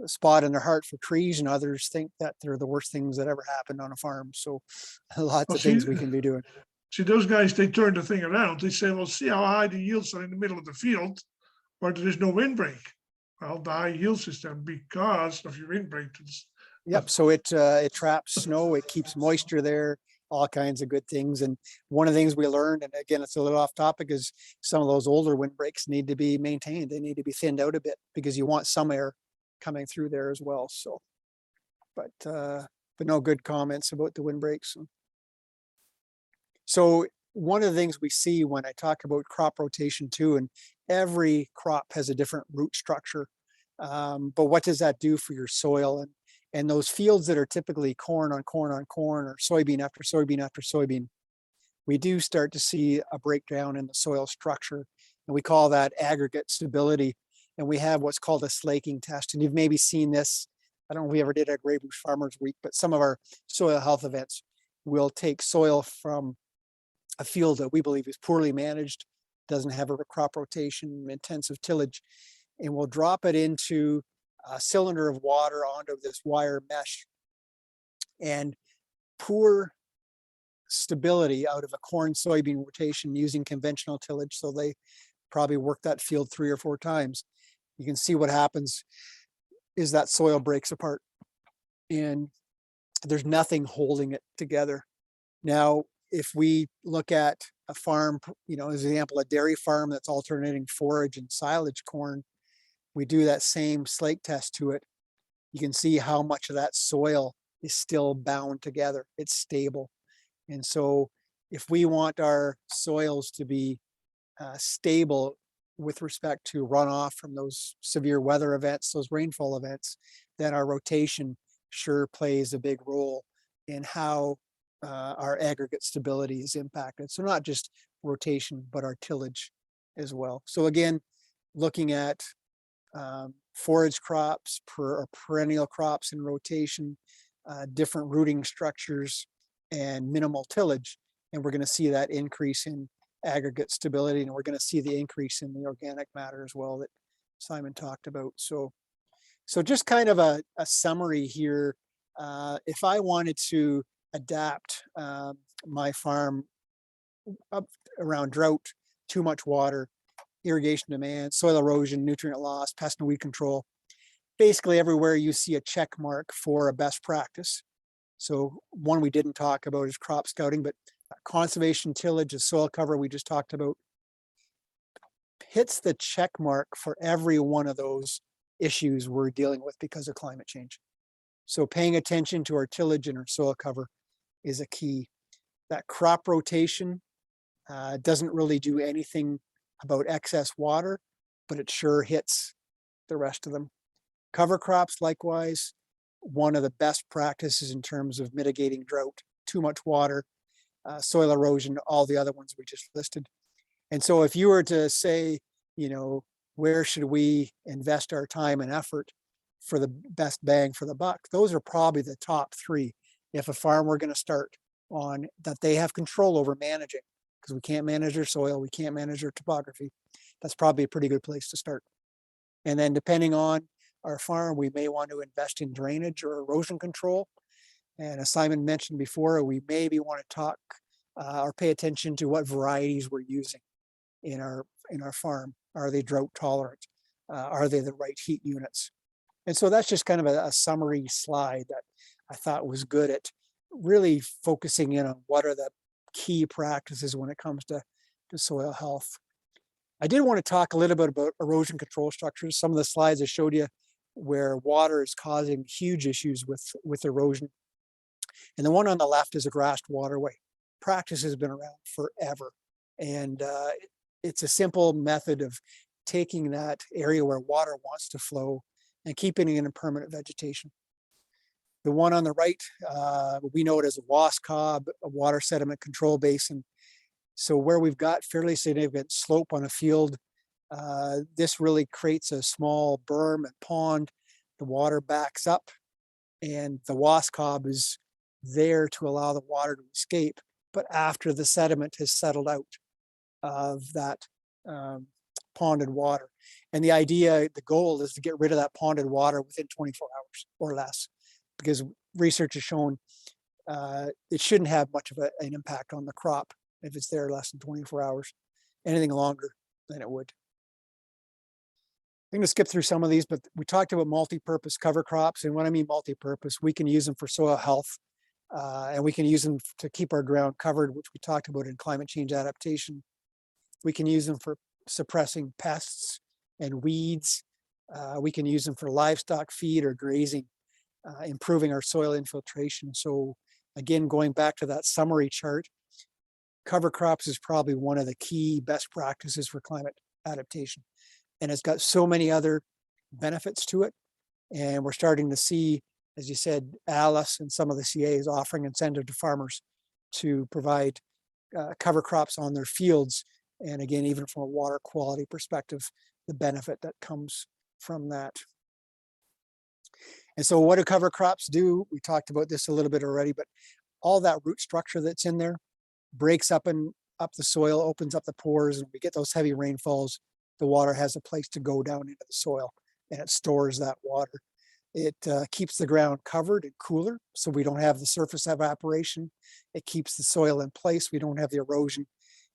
spot in their heart for trees and others think that they're the worst things that ever happened on a farm. So lots of things we can be doing. See, those guys, they turn the thing around. They say, well, see how high the yields are in the middle of the field where there is no windbreak. Well, the high yield system because of your windbreak. Yep. So it traps snow. It keeps moisture there. all kinds of good things. And one of the things we learned, and again, it's a little off topic, is some of those older windbreaks need to be maintained. They need to be thinned out a bit because you want some air coming through there as well. So, but no, good comments about the windbreaks. So one of the things we see when I talk about crop rotation too, and every crop has a different root structure. But what does that do for your soil? And those fields that are typically corn on corn on corn, or soybean after soybean after soybean, we do start to see a breakdown in the soil structure. And we call that aggregate stability. And we have what's called a slaking test. And you've maybe seen this. I don't know if we ever did at Grey Bush Farmers Week, but some of our soil health events will take soil from a field that we believe is poorly managed, doesn't have a crop rotation, intensive tillage, and we'll drop it into a cylinder of water onto this wire mesh. And poor stability out of a corn soybean rotation using conventional tillage, so they probably work that field 3 or 4 times. You can see what happens is that soil breaks apart and there's nothing holding it together. Now, if we look at a farm, you know, as an example, a dairy farm that's alternating forage and silage corn, we do that same slake test to it. You can see how much of that soil is still bound together. It's stable. And so if we want our soils to be stable with respect to runoff from those severe weather events, those rainfall events, then our rotation sure plays a big role in how our aggregate stability is impacted. So not just rotation, but our tillage as well. So again, looking at forage crops, perennial crops in rotation, different rooting structures, and minimal tillage. And we're going to see that increase in aggregate stability, and we're going to see the increase in the organic matter as well that Simon talked about. So just kind of a summary here. If I wanted to adapt my farm up around drought, too much water, irrigation demand, soil erosion, nutrient loss, pest and weed control, basically everywhere you see a check mark for a best practice. So one we didn't talk about is crop scouting, but conservation tillage, the soil cover we just talked about, hits the check mark for every one of those issues we're dealing with because of climate change. So paying attention to our tillage and our soil cover is a key. That crop rotation doesn't really do anything about excess water, but it sure hits the rest of them. Cover crops, likewise, one of the best practices in terms of mitigating drought, too much water, soil erosion, all the other ones we just listed. And so if you were to say, you know, where should we invest our time and effort for the best bang for the buck, those are probably the top 3. If a farm were going to start on that they have control over managing, because we can't manage their soil, we can't manage their topography, that's probably a pretty good place to start. And then depending on our farm, we may want to invest in drainage or erosion control. And as Simon mentioned before, we maybe want to talk or pay attention to what varieties we're using in our farm. Are they drought tolerant? Are they the right heat units? And so that's just kind of a summary slide that I thought was good at really focusing in on what are the key practices when it comes to soil health. I did want to talk a little bit about erosion control structures. Some of the slides I showed you where water is causing huge issues with erosion. And the one on the left is a grassed waterway. Practice has been around forever. And it's a simple method of taking that area where water wants to flow and keeping it in permanent vegetation. The one on the right, we know it as a wasp cob, a water sediment control basin. So where we've got fairly significant slope on a field, this really creates a small berm and pond. The water backs up and the wasp cob is there to allow the water to escape, but after the sediment has settled out of that ponded water. And the idea, the goal is to get rid of that ponded water within 24 hours or less, because research has shown it shouldn't have much of an impact on the crop if it's there less than 24 hours. Anything longer than it would. I'm going to skip through some of these, but we talked about multi-purpose cover crops. And when I mean multi-purpose, we can use them for soil health. and we can use them to keep our ground covered, which we talked about in climate change adaptation. We can use them for suppressing pests and weeds. We can use them for livestock feed or grazing, improving our soil infiltration. So again, going back to that summary chart, cover crops is probably one of the key best practices for climate adaptation. And it's got so many other benefits to it. And we're starting to see, as you said, Alice and some of the CAs offering incentive to farmers to provide cover crops on their fields. And again, even from a water quality perspective, the benefit that comes from that. And so what do cover crops do? We talked about this a little bit already, but all that root structure that's in there breaks up the soil, opens up the pores, and we get those heavy rainfalls. The water has a place to go down into the soil, and it stores that water. It keeps the ground covered and cooler, so we don't have the surface evaporation. It keeps the soil in place. We don't have the erosion.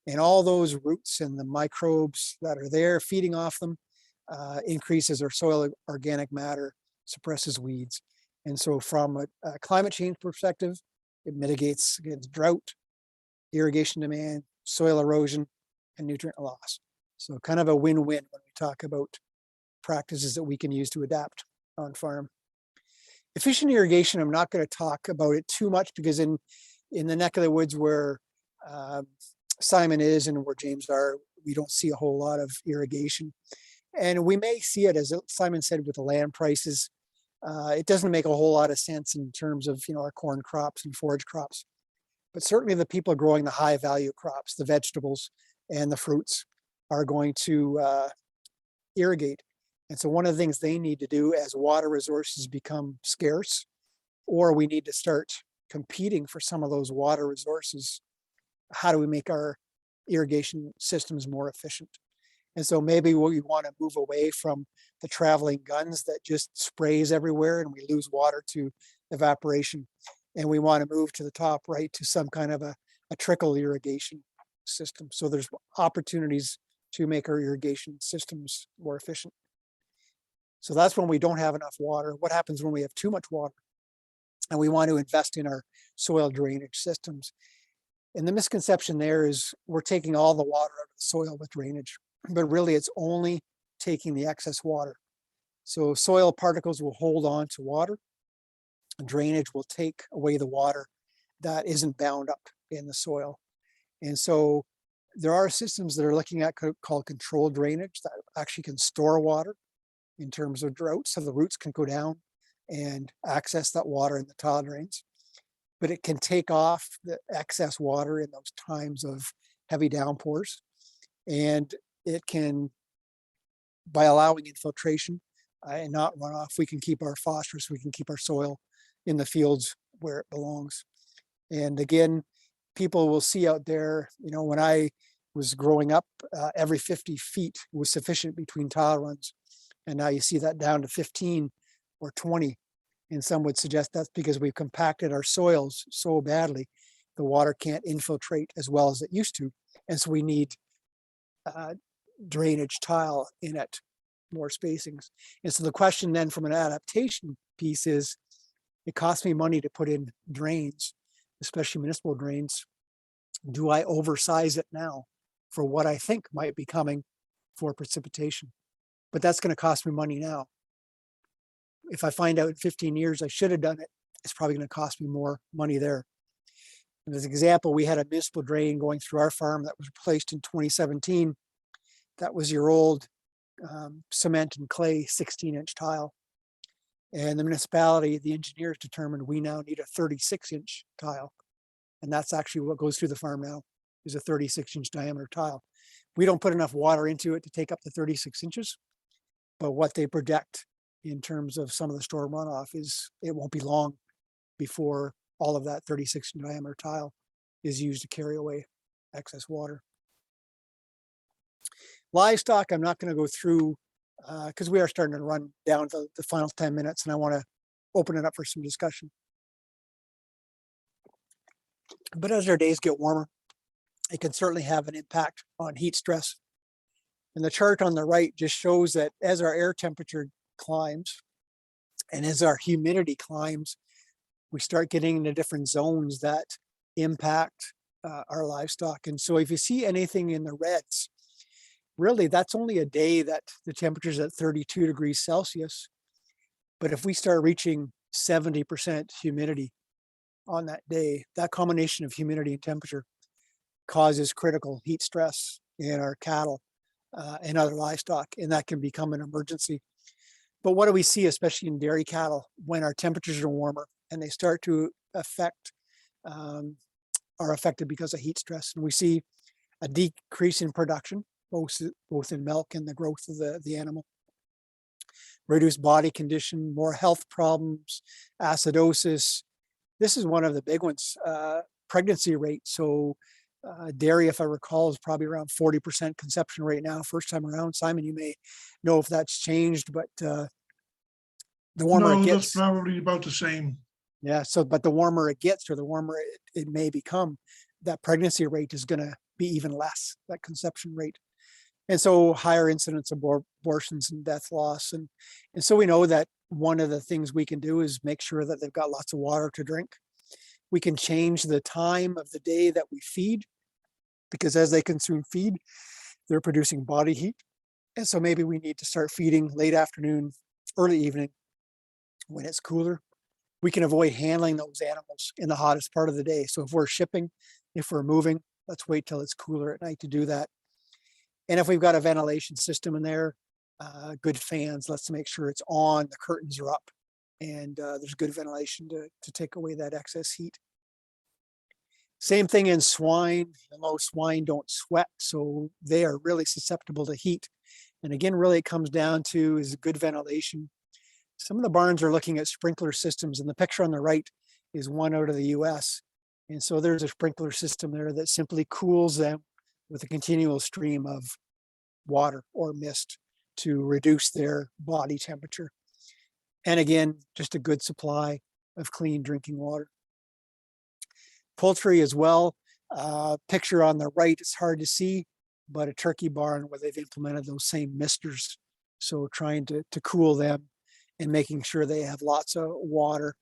And all those roots and the microbes that are there feeding off them increases our soil organic matter, suppresses weeds. And so from a climate change perspective, it mitigates against drought, irrigation demand, soil erosion, and nutrient loss. So kind of a win-win when we talk about practices that we can use to adapt on farm. Efficient irrigation, I'm not going to talk about it too much because in the neck of the woods where Simon is and where James are, we don't see a whole lot of irrigation. And we may see it, as Simon said, with the land prices. It doesn't make a whole lot of sense in terms of our corn crops and forage crops. But certainly the people growing the high value crops, the vegetables and the fruits, are going to irrigate. And so one of the things they need to do as water resources become scarce, or we need to start competing for some of those water resources, how do we make our irrigation systems more efficient? And so maybe we want to move away from the traveling guns that just sprays everywhere and we lose water to evaporation. And we want to move to the top right to some kind of a trickle irrigation system. So there's opportunities to make our irrigation systems more efficient. So that's when we don't have enough water. What happens when we have too much water? And we want to invest in our soil drainage systems. And the misconception there is we're taking all the water out of the soil with drainage, but really it's only taking the excess water. So soil particles will hold on to water. Drainage will take away the water that isn't bound up in the soil. And so there are systems that are looking at called controlled drainage that actually can store water in terms of drought. So the roots can go down and access that water in the tile drains, but it can take off the excess water in those times of heavy downpours. And it can, by allowing infiltration and not runoff, we can keep our phosphorus, we can keep our soil in the fields where it belongs. And again, people will see out there, when I was growing up, every 50 feet was sufficient between tile runs. And now you see that down to 15 or 20. And some would suggest that's because we've compacted our soils so badly, the water can't infiltrate as well as it used to. And so we need drainage tile in it, more spacings. And so the question then from an adaptation piece is, it costs me money to put in drains, especially municipal drains. Do I oversize it now for what I think might be coming for precipitation? But that's going to cost me money now. If I find out in 15 years I should have done it, it's probably going to cost me more money there. And as an example, we had a municipal drain going through our farm that was replaced in 2017. That was your old cement and clay 16-inch tile. And the municipality, the engineers determined we now need a 36-inch tile. And that's actually what goes through the farm now, is a 36-inch diameter tile. We don't put enough water into it to take up the 36 inches, but what they project in terms of some of the storm runoff is it won't be long before all of that 36-inch diameter tile is used to carry away excess water. Livestock, I'm not going to go through because we are starting to run down to the final 10 minutes and I want to open it up for some discussion. But as our days get warmer, it can certainly have an impact on heat stress. And the chart on the right just shows that as our air temperature climbs and as our humidity climbs, we start getting into different zones that impact our livestock. And so if you see anything in the reds, really that's only a day that the temperature's at 32 degrees Celsius. But if we start reaching 70% humidity on that day, that combination of humidity and temperature causes critical heat stress in our cattle and other livestock, and that can become an emergency. But what do we see, especially in dairy cattle, when our temperatures are warmer and they start to affect, are affected because of heat stress? And we see a decrease in production, both in milk and the growth of the animal. Reduced body condition, more health problems, acidosis. This is one of the big ones, pregnancy rate. So dairy, if I recall, is probably around 40% conception rate now, first time around. Simon, you may know if that's changed, but the warmer No, it that's gets. probably about the same. Yeah, so, but the warmer it gets, or the warmer it may become, that pregnancy rate is going to be even less, that conception rate. And so higher incidence of abortions and death loss. And so we know that one of the things we can do is make sure that they've got lots of water to drink. We can change the time of the day that we feed, because as they consume feed, they're producing body heat. And so maybe we need to start feeding late afternoon, early evening when it's cooler. We can avoid handling those animals in the hottest part of the day. So if we're shipping, if we're moving, let's wait till it's cooler at night to do that. And if we've got a ventilation system in there, good fans, let's make sure it's on, the curtains are up, and there's good ventilation to take away that excess heat. Same thing in swine. Most swine don't sweat, so they are really susceptible to heat. And again, really it comes down to is good ventilation. Some of the barns are looking at sprinkler systems, and the picture on the right is one out of the US. And so there's a sprinkler system there that simply cools them with a continual stream of water or mist to reduce their body temperature. And again, just a good supply of clean drinking water. Poultry as well, picture on the right, it's hard to see, but a turkey barn where they've implemented those same misters. So trying to cool them and making sure they have lots of water.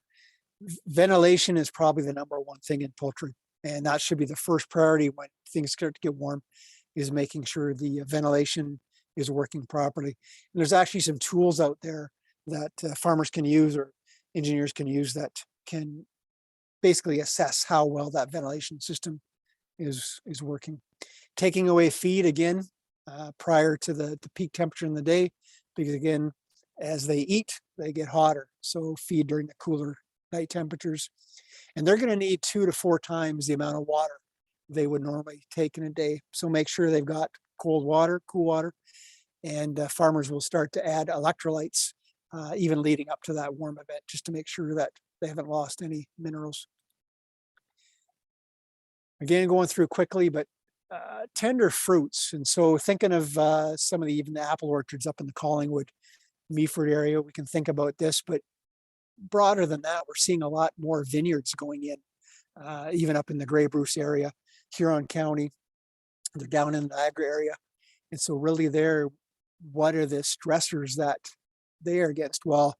Ventilation is probably the number one thing in poultry. And that should be the first priority when things start to get warm, is making sure the ventilation is working properly. And there's actually some tools out there that farmers can use or engineers can use that can basically assess how well that ventilation system is working. Taking away feed again prior to the peak temperature in the day, because again, as they eat, they get hotter. So feed during the cooler night temperatures. And they're going to need 2 to 4 times the amount of water they would normally take in a day. So make sure they've got cold water, cool water, and farmers will start to add electrolytes even leading up to that warm event, just to make sure that they haven't lost any minerals. Again, going through quickly, but tender fruits. And so thinking of some of even the apple orchards up in the Collingwood, Meaford area, we can think about this, but broader than that, we're seeing a lot more vineyards going in, even up in the Grey Bruce area, Huron County, they're down in the Niagara area. And so really there, what are the stressors that they are against? Well,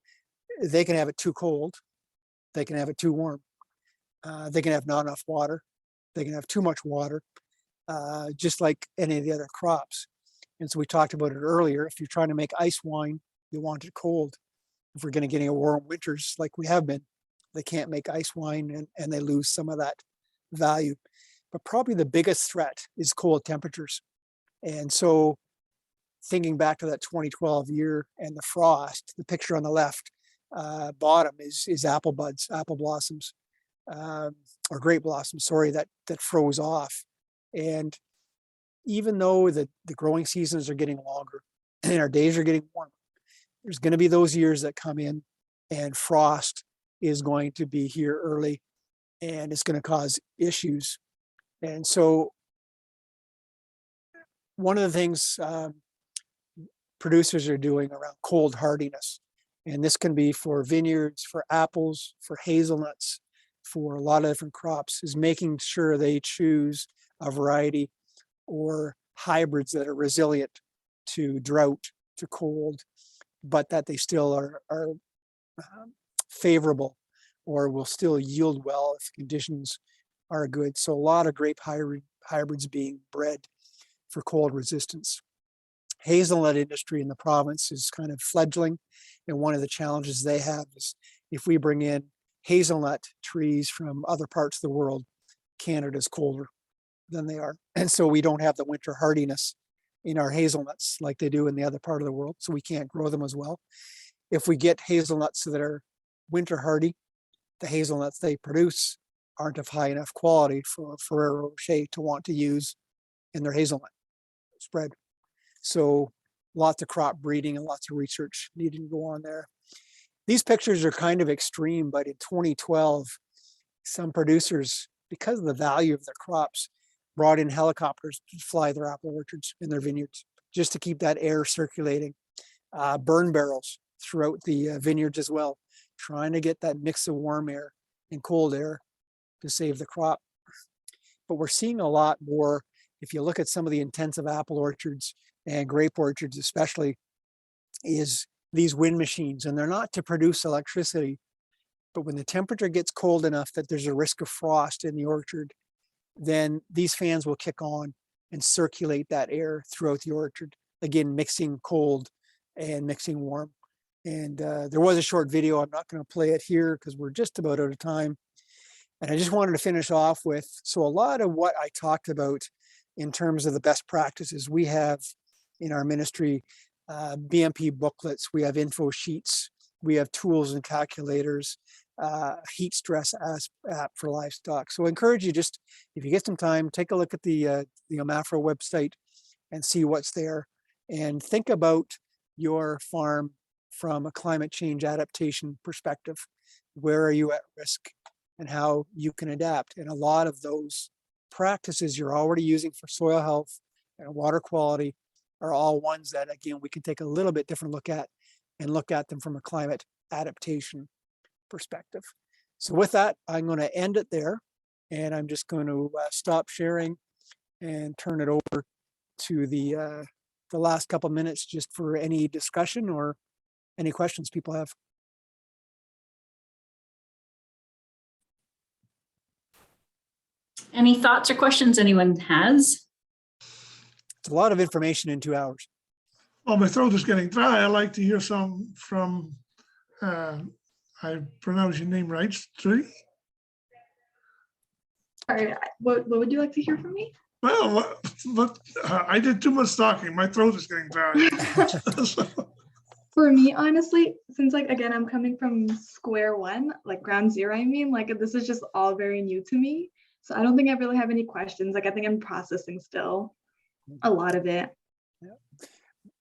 they can have it too cold, they can have it too warm, they can have not enough water, they can have too much water, just like any of the other crops. And so we talked about it earlier, if you're trying to make ice wine, you want it cold. If we're going to get any warm winters like we have been, they can't make ice wine and they lose some of that value. But probably the biggest threat is cold temperatures. And so thinking back to that 2012 year and the frost, the picture on the left bottom is apple buds, apple blossoms, or grape blossoms, sorry, that froze off. And even though the growing seasons are getting longer and our days are getting warmer, there's going to be those years that come in and frost is going to be here early and it's going to cause issues. And so one of the things producers are doing around cold hardiness, and this can be for vineyards, for apples, for hazelnuts, for a lot of different crops, is making sure they choose a variety or hybrids that are resilient to drought, to cold, but that they still are favorable or will still yield well if conditions are good. So a lot of grape hybrids being bred for cold resistance. Hazelnut industry in the province is kind of fledgling, and one of the challenges they have is if we bring in hazelnut trees from other parts of the world, Canada's colder than they are, and so we don't have the winter hardiness in our hazelnuts like they do in the other part of the world, so we can't grow them as well. If we get hazelnuts that are winter hardy, the hazelnuts they produce aren't of high enough quality for Ferrero Rocher to want to use in their hazelnut spread. So lots of crop breeding and lots of research needing to go on there. These pictures are kind of extreme, but in 2012, some producers, because of the value of their crops, brought in helicopters to fly their apple orchards in their vineyards, just to keep that air circulating. Burn barrels throughout the vineyards as well, trying to get that mix of warm air and cold air to save the crop. But we're seeing a lot more, if you look at some of the intensive apple orchards and grape orchards especially, is these wind machines, and they're not to produce electricity, but when the temperature gets cold enough that there's a risk of frost in the orchard, then these fans will kick on and circulate that air throughout the orchard, again mixing cold and mixing warm. And there was a short video, I'm not going to play it here because we're just about out of time. And I just wanted to finish off with, so a lot of what I talked about in terms of the best practices, we have in our ministry BMP booklets, we have info sheets, we have tools and calculators, heat stress app for livestock. So I encourage you, just if you get some time, take a look at the OMAFRA website and see what's there, and think about your farm from a climate change adaptation perspective. Where are you at risk and how you can adapt? And a lot of those practices you're already using for soil health and water quality are all ones that, again, we can take a little bit different look at and look at them from a climate adaptation perspective. So with that, I'm going to end it there, and I'm just going to stop sharing and turn it over to the last couple minutes just for any discussion or any questions people have. Any thoughts or questions anyone has? It's a lot of information in 2 hours. Well, my throat is getting dry. I'd like to hear some from, I pronounce your name right, Trudy? Sorry, what would you like to hear from me? Well, but I did too much talking. My throat is getting dry. So, For me, honestly, since like, again, I'm coming from square one, like ground zero, I mean, like this is just all very new to me. So I don't think I really have any questions. Like I think I'm processing still a lot of it.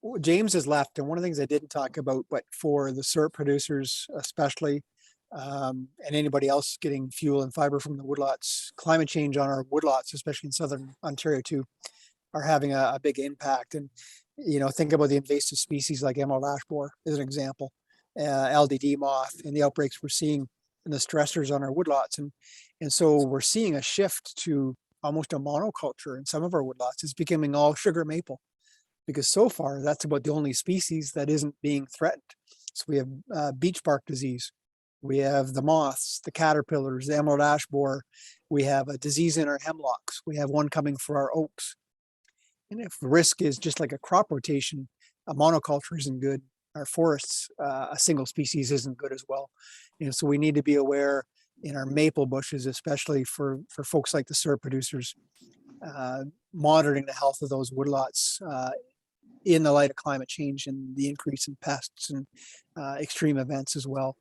Well, James has left, and one of the things I didn't talk about, but for the syrup producers especially, and anybody else getting fuel and fiber from the woodlots, climate change on our woodlots, especially in southern Ontario too, are having a big impact. And you know, think about the invasive species like emerald ash borer as an example, LDD moth, and the outbreaks we're seeing and the stressors on our woodlots. And so we're seeing a shift to almost a monoculture in some of our woodlots. It's becoming all sugar maple, because so far that's about the only species that isn't being threatened. So we have beech bark disease, we have the moths, the caterpillars, the emerald ash borer, we have a disease in our hemlocks, we have one coming for our oaks. And if the risk is just like a crop rotation, a monoculture isn't good. Our forests, a single species isn't good as well. You know, so we need to be aware in our maple bushes, especially for folks like the syrup producers, monitoring the health of those woodlots in the light of climate change and the increase in pests and extreme events as well.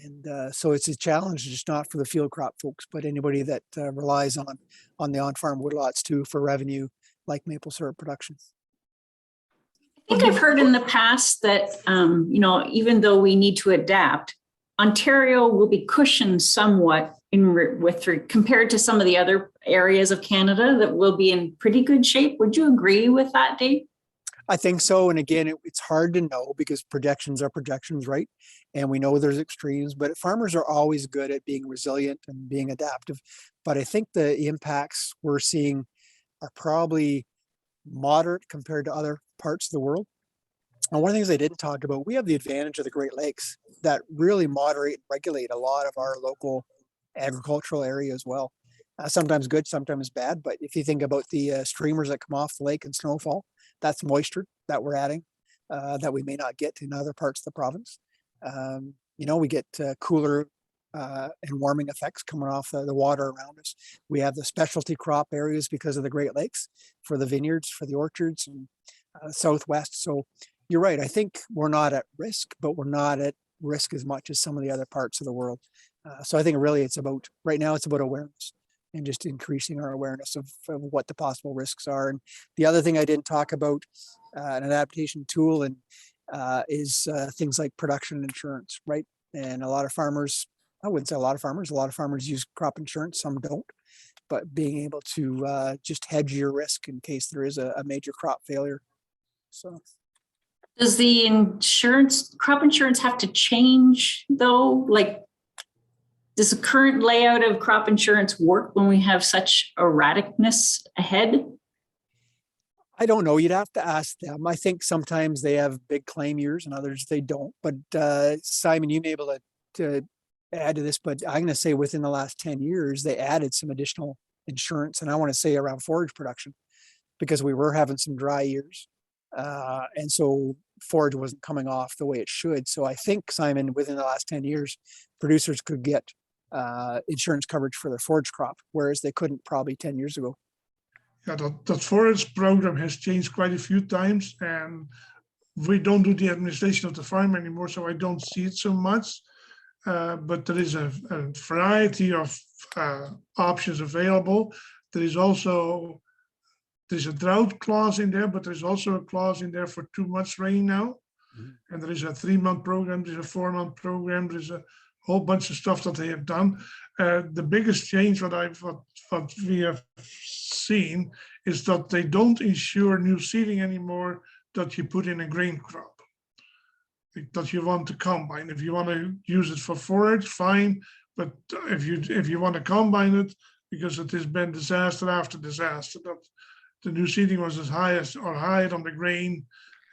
And so it's a challenge, just not for the field crop folks, but anybody that relies on the on-farm woodlots too for revenue, like maple syrup production. I think I've heard in the past that, even though we need to adapt, Ontario will be cushioned somewhat compared to some of the other areas of Canada that will be in pretty good shape. Would you agree with that, Dave? I think so. And again, it's hard to know because projections are projections, right? And we know there's extremes, but farmers are always good at being resilient and being adaptive. But I think the impacts we're seeing are probably moderate compared to other parts of the world. And one of the things I didn't talk about, we have the advantage of the Great Lakes that really moderate and regulate a lot of our local agricultural area as well. Sometimes good, sometimes bad. But if you think about the streamers that come off the lake and snowfall, that's moisture that we're adding that we may not get in other parts of the province. We get cooler and warming effects coming off the water around us. We have the specialty crop areas because of the Great Lakes for the vineyards, for the orchards, and Southwest. So you're right. I think we're not at risk, but we're not at risk as much as some of the other parts of the world. So I think really it's about, right now, it's about awareness and just increasing our awareness of what the possible risks are. And the other thing I didn't talk about, an adaptation tool, and is things like production insurance, right? And a lot of farmers, I wouldn't say a lot of farmers use crop insurance, some don't, but being able to just hedge your risk in case there is a major crop failure. So. Does the crop insurance have to change though? Like, does the current layout of crop insurance work when we have such erraticness ahead? I don't know. You'd have to ask them. I think sometimes they have big claim years and others they don't. But Simon, you may be able to add to this, but I'm going to say within the last 10 years, they added some additional insurance. And I want to say around forage production because we were having some dry years. And so forage wasn't coming off the way it should. So I think, Simon, within the last 10 years, producers could get insurance coverage for their forage crop, whereas they couldn't probably 10 years ago. Yeah, that forage program has changed quite a few times, and we don't do the administration of the farm anymore, so I don't see it so much. But there is a variety of options available. There's a drought clause in there, but there's also a clause in there for too much rain now. Mm-hmm. And there is a 3-month program, there's a 4-month program, there's a whole bunch of stuff that they have done. The biggest change what we have seen is that they don't insure new seeding anymore that you put in a grain crop that you want to combine. If you want to use it for forage, fine. But if you want to combine it, because it has been disaster after disaster, that the new seeding was as high as or higher on the grain,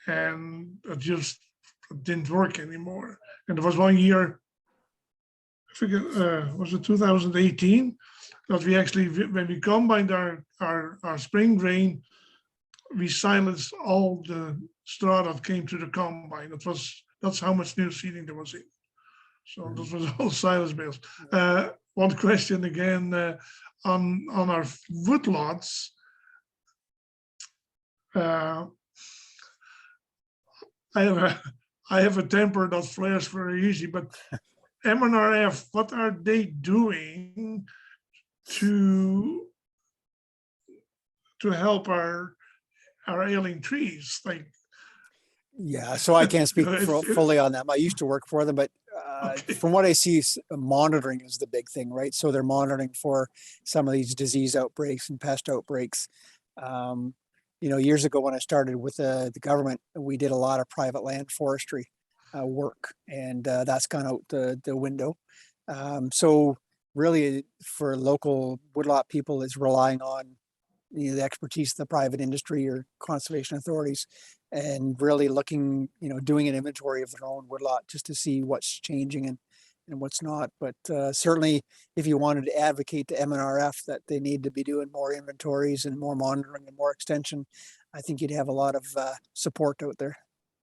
and it just didn't work anymore. And there was one year, I forget, was it 2018, that we actually, when we combined our spring grain, we silenced all the straw that came to the combine. That's how much new seeding there was in. So this was all silage bales. One question again on our woodlots. I have a temper that flares very easy, but MNRF, what are they doing to help our ailing trees? Like, yeah, so I can't speak fully on them. I used to work for them, but okay. From what I see, monitoring is the big thing, right? So they're monitoring for some of these disease outbreaks and pest outbreaks. Years ago when I started with the government, we did a lot of private land forestry work, and that's gone out the window. So really, for local woodlot people, is relying on the expertise of the private industry or conservation authorities, and really looking, doing an inventory of their own woodlot just to see what's changing and what's not. But certainly, if you wanted to advocate to MNRF that they need to be doing more inventories and more monitoring and more extension, I think you'd have a lot of support out there.